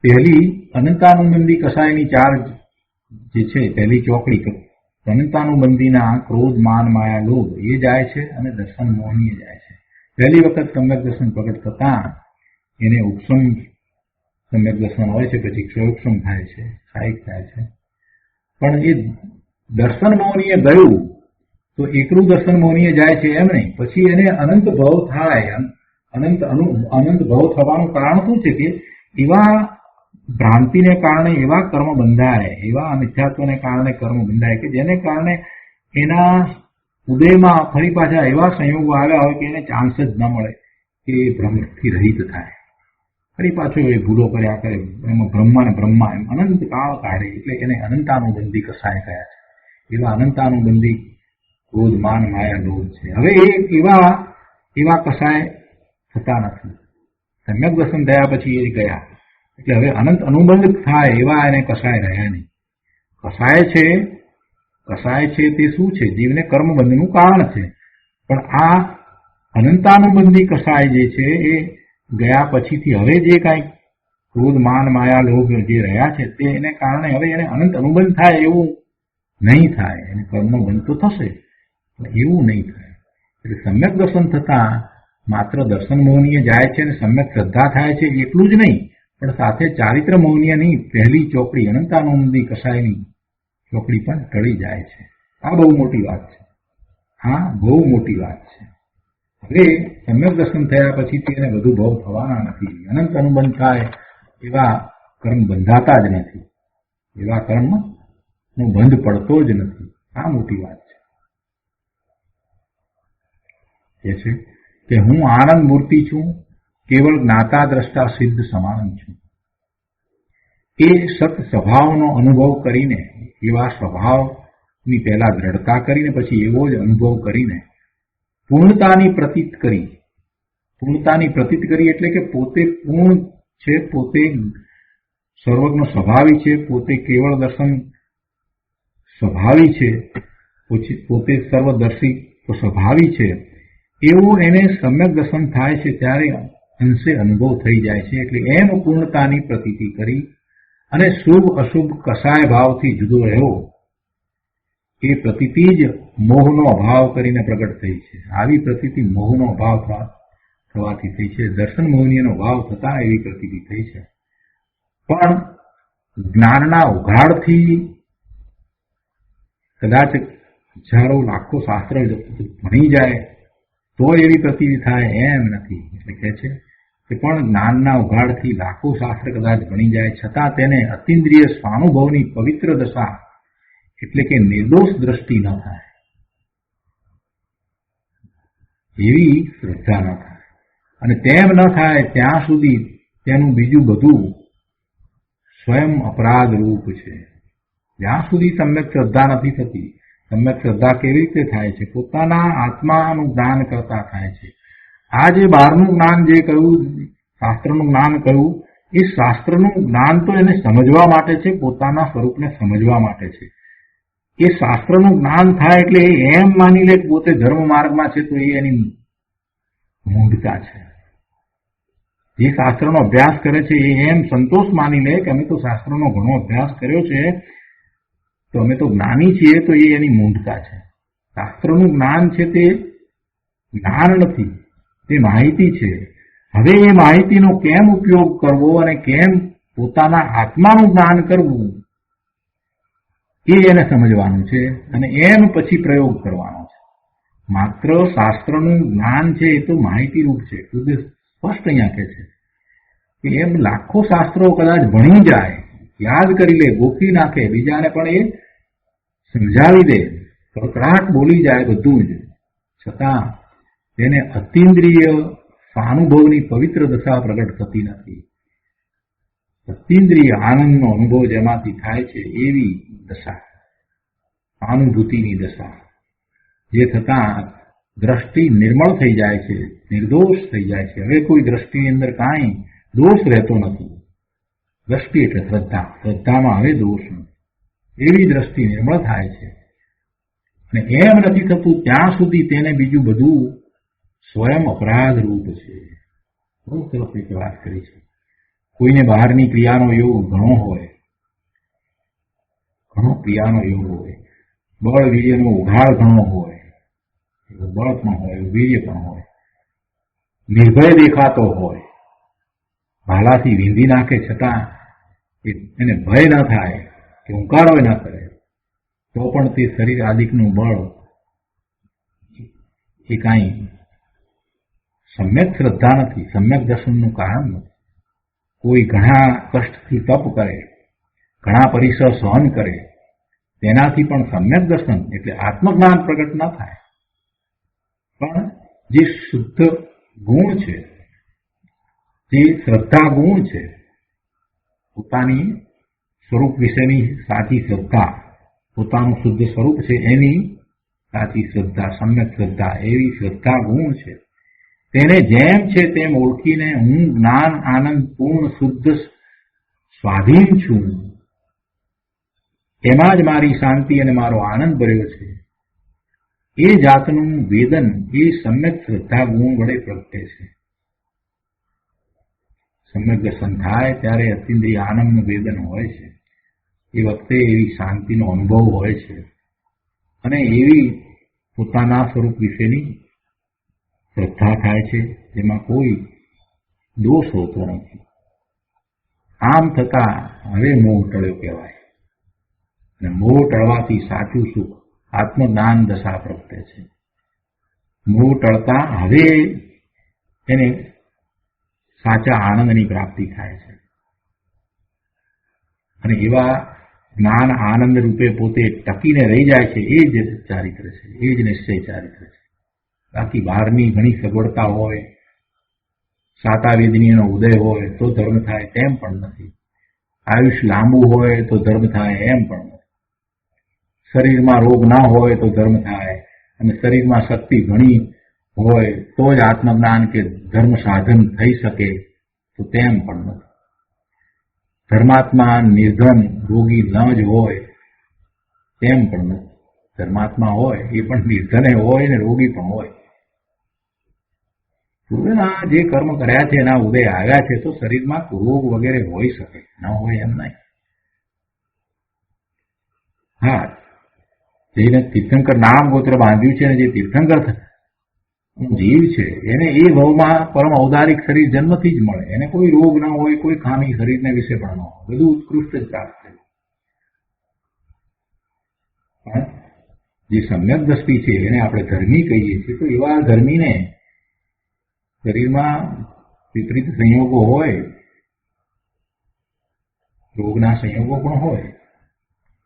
[SPEAKER 2] પહેલી અનંતાનુબંધી કસાયની ચાર જે છે પહેલી ચોકડી અનંતાનુબંધીના ક્રોધ, માન, માયા, લોભ એ જાય છે, અને દર્શન મોહનીય જાય છે. પહેલી વખત સમ્યક દર્શન પ્રગટ થતા એને ઉપસમ સમ્યક દર્શન હોય છે, પછી ક્ષયોપસમ થાય છે, સાહિક થાય છે. પણ એ દર્શન મોહનીય ગયું તો એકલું દર્શન મોહનીય જાય છે એમ નહીં, પછી એને અનંત ભાવ થાય. અનંત ભાવ થવાનું કારણ શું છે કે એવા ભ્રાંતિને કારણે એવા કર્મ બંધાય, એવા મિથ્યાત્વને કારણે કર્મ બંધાય કે જેને કારણે એના ઉદયમાં ફરી પાછા એવા સંયોગો આવ્યા હોય કે એને ચાન્સ જ ન મળે કે ભ્રમથી રહિત થાય. ફરી પાછો એ ભૂલો કર્યા કરે, એમાં બ્રહ્મા એમ અનંત કાળ કાઢે, એટલે એને અનંતાનુબંધી કસાય કયા છે. એવા અનંતાનુબંધી ક્રોધ, માન, માયા, લોભ છે. હવે એવા કસાય થતા નથી. સમ્યક દર્શન થયા પછી એ ગયા, એટલે હવે અનંત અનુબંધ થાય એવા એને કસાય રહ્યા નહીં. કસાય છે તે શું છે? જીવને કર્મબંધનું કારણ છે. પણ આ અનંતાનુબંધી કસાય જે છે એ ગયા પછીથી હવે જે કાંઈ ક્રોધ, માન, માયા, લોભ જે રહ્યા છે તે એને કારણે હવે એને અનંત અનુબંધ થાય એવું નહીં થાય. એને કર્મનો બંધ તો થશે પણ એવું નહીં થાય. એટલે સમ્યક દર્શન થતા માત્ર દર્શન મોહનીય જાય છે અને સમ્યક શ્રદ્ધા થાય છે એટલું જ નહીં, પણ સાથે ચારિત્ર મોહનીયની પહેલી ચોકડી અનંતાનુબંધી કસાયની ચોકડી પણ ટળી જાય છે. આ બહુ મોટી વાત છે. હા, બહુ મોટી વાત છે. હવે સમ્યક દર્શન થયા પછી એને વધુ ભાવ થવાના નથી. અનંત અનુબંધ થાય એવા કર્મ બંધાતા જ નથી, એવા કર્મનો બંધ પડતો જ નથી. આ મોટી વાત છે. કે હું આનંદ મૂર્તિ છું, કેવળ જ્ઞાતા દ્રષ્ટા સિદ્ધ સમાન છું. એ સત સ્વભાવનો અનુભવ કરીને, એવા સ્વભાવની પહેલા દ્રઢતા કરીને પછી એવો જ અનુભવ કરીને પૂર્ણતાની પ્રતીત કરી એટલે કે પોતે પૂર્ણ છે, પોતે સર્વજ્ઞ સ્વભાવી છે, પોતે કેવળ દર્શન સ્વભાવી છે, પોતે સર્વદર્શી સ્વભાવી છે, એવું એને સમ્યક દર્શન થાય છે ત્યારે અંશે અનુભવ થઈ જાય છે. એટલે એમ પૂર્ણતાની પ્રતીતિ કરી અને શુભ અશુભ કસાય ભાવથી જુદો રહ્યો એ પ્રતીતિ જ મોહનો અભાવ કરીને પ્રગટ થઈ છે. આવી પ્રતીતિ મોહનો અભાવ થવાથી થઈ છે. દર્શન મોહનીયનો ભાવ થતા એવી પ્રતીતિ થઈ છે. પણ જ્ઞાનના ઉઘાડથી કદાચ હજારો લાખો શાસ્ત્ર ભણી જાય તો એવી પ્રતીતિ થાય એમ નથી. એટલે કહે છે કે પણ જ્ઞાનના ઉઘાડથી લાખો શાસ્ત્ર કદાચ ભણી જાય છતાં તેને અતિન્દ્રિય સ્વાનુભવની પવિત્ર દશા એટલે કે નિર્દોષ દ્રષ્ટિ ન થાય, એવી શ્રદ્ધા ન થાય. અને તેમ ન થાય ત્યાં સુધી તેનું બીજું બધું સ્વયં અપરાધ રૂપ છે. જ્યાં સુધી સમ્યક શ્રદ્ધા નથી થતી. સમ્યક શ્રદ્ધા કેવી રીતે થાય છે? પોતાના આત્માનું જ્ઞાન કરતા થાય છે. આ જે બહારનું જ્ઞાન જે કહ્યું, શાસ્ત્રનું જ્ઞાન કહ્યું, એ શાસ્ત્રનું જ્ઞાન તો એને સમજવા માટે છે, પોતાના સ્વરૂપને સમજવા માટે છે. એ શાસ્ત્રનું જ્ઞાન થાય એટલે એ એમ માની લે કે પોતે ધર્મ માર્ગમાં છે, તો એ એની મૂઢતા છે. જે શાસ્ત્રનો અભ્યાસ કરે છે એ એમ સંતોષ માની લે કે અમે તો શાસ્ત્રનો ઘણો અભ્યાસ કર્યો છે, તો અમે તો જ્ઞાની છીએ, તો એ એની મૂઢતા છે. શાસ્ત્રનું જ્ઞાન છે તે જ્ઞાન નથી, તે માહિતી છે. હવે એ માહિતીનો કેમ ઉપયોગ કરવો અને કેમ પોતાના આત્માનું જ્ઞાન કરવું એ એને સમજવાનું છે, અને એમ પછી પ્રયોગ કરવાનો છે. માત્ર શાસ્ત્રનું જ્ઞાન છે એ તો માહિતી રૂપ છે. સ્પષ્ટ અહીંયા કહે છે કે એમ લાખો શાસ્ત્રો કદાચ ભણી જાય, યાદ કરી લે, ગોખી નાખે, બીજાને પણ એ સમજાવી દે, કડકડાટ બોલી જાય બધું જ, છતાં તેને અતિન્દ્રિય સ્વાનુભવની પવિત્ર દશા પ્રગટ થતી નથી. અતિન્દ્રિય આનંદનો અનુભવ જેમાંથી થાય છે એવી દશા, અનુભૂતિની દશા, જે થતાં દ્રષ્ટિ નિર્મળ થઈ જાય છે, નિર્દોષ થઈ જાય છે. હવે કોઈ દ્રષ્ટિની અંદર કાંઈ દોષ રહેતો નથી. દ્રષ્ટિ એટલે શ્રદ્ધા, શ્રદ્ધામાં હવે દોષ નથી. એવી દ્રષ્ટિ નિર્મળ થાય છે. અને એમ નથી થતું ત્યાં સુધી તેને બીજું બધું સ્વયં અપરાધ રૂપ છે. બહુ સરસ રીતે વાત કરી છે. કોઈને બહારની ક્રિયાનો યોગ ઘણો હોય, ઘણો ક્રિયાનો યોગ હોય, બળ વીર્યનો ઉઘાડ ઘણો હોય, બળ પણ હોય, વીર્ય પણ હોય, નિર્ભય દેખાતો હોય, ભાલાથી વીંધી નાખે છતાં એને ભય ન થાય કે હુંકારો ન કરે, તો પણ તે શરીર આદિકનું બળ એ કાંઈ સમ્યક શ્રદ્ધા નથી, સમ્યક દર્શનનું કારણ નથી. કોઈ ઘણા કષ્ટથી તપ કરે, ઘણા પરિસર સહન કરે, તેનાથી પણ સમ્યક દર્શન એટલે આત્મજ્ઞાન પ્રગટ ન થાય. પણ જે શુદ્ધ ગુણ છે, જે શ્રદ્ધા ગુણ છે, પોતાની સ્વરૂપ વિશેની સાચી શ્રદ્ધા, પોતાનું શુદ્ધ સ્વરૂપ છે એની સાચી શ્રદ્ધા, સમ્યક શ્રદ્ધા, એવી શ્રદ્ધા ગુણ છે. તેને જેમ છે તેમ ઓળખીને હું જ્ઞાન આનંદ પૂર્ણ શુદ્ધ સ્વાધીન છું, એમાં જ મારી શાંતિ અને મારો આનંદ ભર્યો છે, એ જાતનું વેદન એ સમ્યક શ્રદ્ધા ગુણ વડે પ્રગટે છે. સમ્યક દર્શન થાય ત્યારે અતિન્દ્રિય આનંદનું વેદન હોય છે. એ વખતે એવી શાંતિનો અનુભવ હોય છે, અને એવી પોતાના સ્વરૂપ વિશેની શ્રદ્ધા થાય છે, જેમાં કોઈ દોષ હોતો નથી. આમ થતા હવે મોહ ટળ્યો કહેવાય, અને મોહ ટળવાથી સાચું સુખ આત્મજ્ઞાન દશા પ્રગટે છે. મોહ ટળતા હવે એને સાચા આનંદની પ્રાપ્તિ થાય છે, અને એવા જ્ઞાન આનંદ રૂપે પોતે ટકીને રહી જાય છે. એ જ ચારિત્ર છે, એ જ નિશ્ચય ચારિત્ર છે. બાકી બહારની ઘણી સગવડતા હોય, સાતા વેદનીનો ઉદય હોય તો ધર્મ થાય તેમ પણ નથી. આયુષ લાંબુ હોય તો ધર્મ થાય એમ પણ નથી. શરીરમાં રોગ ના હોય તો ધર્મ થાય, અને શરીરમાં શક્તિ ઘણી હોય તો જ આત્મજ્ઞાન કે ધર્મ સાધન થઈ શકે તો તેમ પણ નથી. ધર્માત્મા નિર્ધન રોગી ન જ હોય તેમ પણ નથી. ધર્માત્મા હોય એ પણ નિર્ધને હોય ને રોગી પણ હોય. પૂર્વના જે કર્મ કર્યા છે એના ઉદય આવ્યા છે, તો શરીરમાં રોગ વગેરે હોઈ શકે, ન હોય એમ નહીં. હા, જેને તીર્થંકર નામ ગોત્ર બાંધ્યું છે, અને જે તીર્થંકર જીવ છે એને એ ભાવમાં પરમ ઔદારિક શરીર જન્મથી જ મળે. એને કોઈ રોગ ન હોય, કોઈ ખામી શરીરને વિશે પણ ન હોય, બધું ઉત્કૃષ્ટ જ પ્રાપ્ત થયું. પણ જે સમ્યક દ્રષ્ટિ છે એને આપણે ધર્મી કહીએ છીએ, તો એવા ધર્મીને શરીરમાં વિપરીત સંયોગો હોય, રોગના સંયોગો પણ હોય,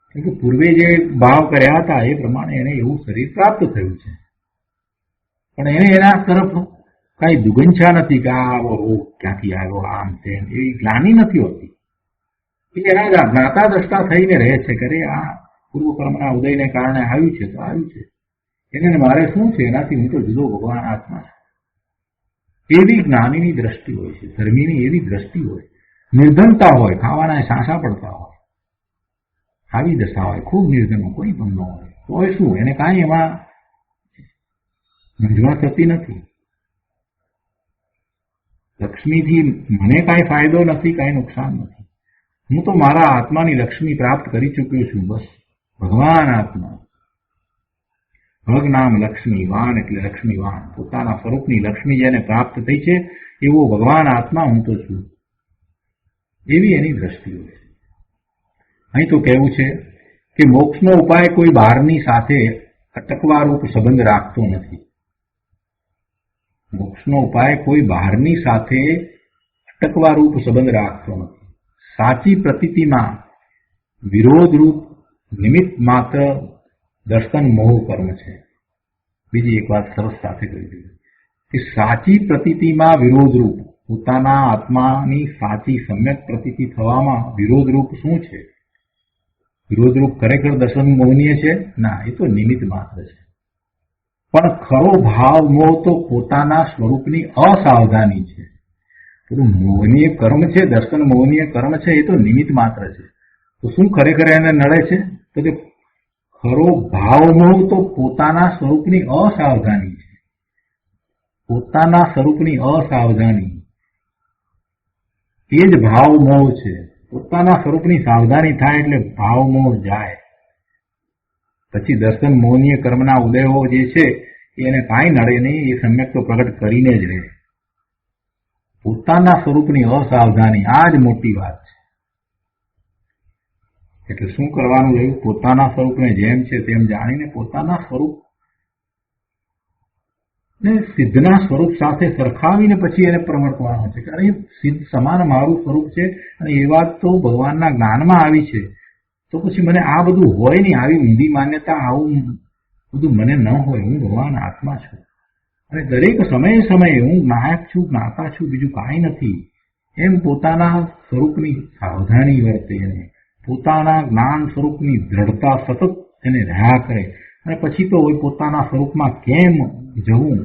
[SPEAKER 2] કેમ કે પૂર્વે જે ભાવ કર્યા હતા એ પ્રમાણે એને એવું શરીર પ્રાપ્ત થયું છે. પણ એને એના તરફ કઈ દુગંછા નથી કે આવો રોગ ક્યાંથી આવ્યો, આમ તેમ, એવી ગ્લાની નથી હોતી. એ એના જ્ઞાતા દ્રષ્ટા થઈને રહે છે કે આ પૂર્વ કર્મના ઉદયને કારણે આવ્યું છે તો આવ્યું છે, એને મારે શું છે, એનાથી હું તો જુદો ભગવાન આત્મા છે. એવી જ્ઞાનીની દ્રષ્ટિ હોય છે, ધર્મીની એવી દ્રષ્ટિ હોય, નિર્ધનતા હોય, ખાવાના સાંસા પડતા હોય. આવી દશા હોય, ખૂબ નિર્ધન કોઈ પણ ન હોય, તોય શું એને કાંઈ એમાં મૂંઝવણ થતી નથી. લક્ષ્મીથી મને કાંઈ ફાયદો નથી, કાંઈ નુકસાન નથી. હું તો મારા આત્માની લક્ષ્મી પ્રાપ્ત કરી ચૂક્યો છું. બસ ભગવાન આત્મા. ભગ નામ લક્ષ્મી, વાન એટલે લક્ષ્મીવાન. પોતાના સ્વરૂપની લક્ષ્મી જેને પ્રાપ્ત થઈ છે એવો ભગવાન આત્મા હું તો છું, એવી એની દ્રષ્ટિ હોય છે. અહીં તો કહેવું છે કે મોક્ષનો ઉપાય કોઈ બહારની સાથે અટકવારૂપ સંબંધ રાખતો નથી. મોક્ષનો ઉપાય કોઈ બહારની સાથે અટકવારૂપ સંબંધ રાખતો નથી. સાચી પ્રતીતિમાં વિરોધરૂપ નિમિત્ત માત્ર દર્શન મોહ કર્મ છે. બીજી એક વાત સરસ સાથે કહી દીધી કે સાચી પ્રતીતિમાં વિરોધરૂપ, પોતાના આત્માની સાચી સમ્યક પ્રતીતિ થવામાં વિરોધરૂપ શું છે? વિરોધરૂપ ખરેખર દર્શન મોહનીય છે? ના, એ તો નિમિત્ત માત્ર છે. પણ ખરો ભાવ મોહ તો પોતાના સ્વરૂપની અસાવધાની છે. પેલું મોહનીય કર્મ છે, દર્શન મોહનીય કર્મ છે, એ તો નિમિત્ત માત્ર છે. તો શું ખરેખર એને નડે છે? તો કે ખરો ભાવ મોહ તો પોતાના સ્વરૂપની અસાવધાની છે. પોતાના સ્વરૂપની અસાવધાની એ જ ભાવ મોહ છે. પોતાના સ્વરૂપની સાવધાની થાય એટલે ભાવ મોહ જાય. પછી દર્શન મોહનીય કર્મના ઉદયો જે છે એને કાંઈ નડે નહીં, એ સમ્યક તો પ્રગટ કરીને જ રહે. પોતાના સ્વરૂપની અસાવધાની આ જ મોટી વાત છે. એટલે શું કરવાનું રહ્યું? પોતાના સ્વરૂપને જેમ છે તેમ જાણીને પોતાના સ્વરૂપ ને સિદ્ધના સ્વરૂપ સાથે સરખાવીને પછી એને પ્રવર્તવાનું છે. કારણ એ સિદ્ધ સમાન મારું સ્વરૂપ છે અને એ વાત તો ભગવાનના જ્ઞાનમાં આવી છે. તો પછી મને આ બધું હોય નહીં, આવી ઊંધી માન્યતા, આવું બધું મને ન હોય. હું ભગવાન આત્મા છું અને દરેક સમયે સમયે હું નાયક છું, જ્ઞાતા છું, બીજું કાંઈ નથી. એમ પોતાના સ્વરૂપની સાવધાની વર્તે એને, પોતાના જ્ઞાન સ્વરૂપની દ્રઢતા સતત એને રહ્યા કરે. અને પછી તો પોતાના સ્વરૂપમાં કેમ જવું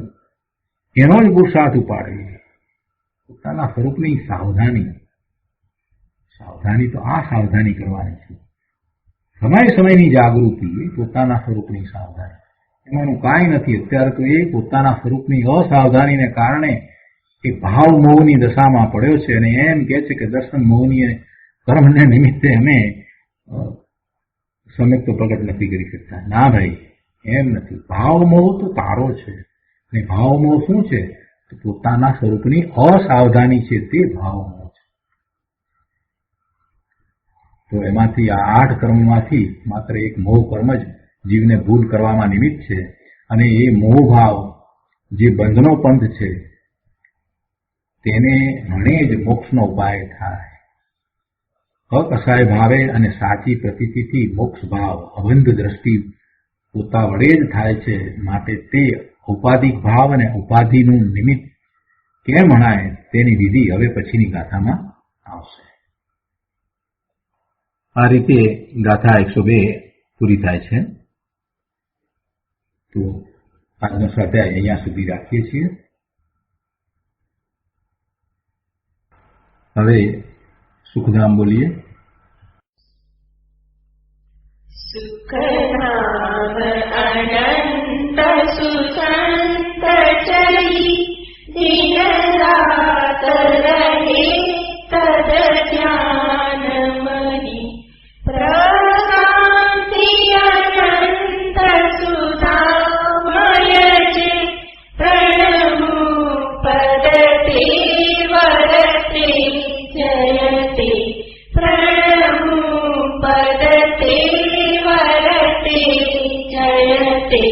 [SPEAKER 2] એનો જ પુરુષાર્થ ઉપાડે. પોતાના સ્વરૂપની સાવધાની તો આ સાવધાની કરવાની છે. સમય સમયની જાગૃતિ, પોતાના સ્વરૂપની સાવધાની, એમાંનું કાંઈ નથી. અત્યારે તો એ પોતાના સ્વરૂપની અસાવધાનીને કારણે એ ભાવ મોહની દશામાં પડ્યો છે અને એમ કહે છે કે દર્શન મોહની કર્મને નિમિત્તે અમે સમ્યક તો પ્રગટ નથી કરી શકતા. ના ભાઈ, એમ નથી. ભાવ મોહ તો તારો છે. અને ભાવ મોહ શું છે? તો પોતાના સ્વરૂપની અસાવધાની છે, તે ભાવ મોહ છે. તો એમાંથી આ 8 કર્મમાંથી માત્ર એક મોહ કર્મ જ જીવને ભૂલ કરવામાં નિમિત્ત છે. અને એ મોહ ભાવ જે બંધનો પંથ છે તેને હણે જ મોક્ષનો ઉપાય થાય. અકસાય ભાવે અને સાચી પ્રતીતિથી મોક્ષ ભાવ અબંધ દ્રષ્ટિ પોતા વડે જ થાય છે. માટે તે ઉપાધિક ભાવ અને ઉપાધિનું નિમિત્ત કેમ હણાય તેની વિધિ હવે પછીની ગાથામાં આવશે. આ રીતે ગાથા 102 પૂરી થાય છે. તો આજનો સ્વાધ્યાય અહીંયા સુધી રાખીએ છીએ. હવે સુખધામ બોલીએ.
[SPEAKER 3] સુખધામ અનંત સુસંત ચરી દિન રાત રહે તદ ધ્યાન મહી પ્રશાંતિ અનંત સુધામય જે પ્રણમુ પદતે વરતે જયતે પ્રણમુ પદતે વરતે જયતે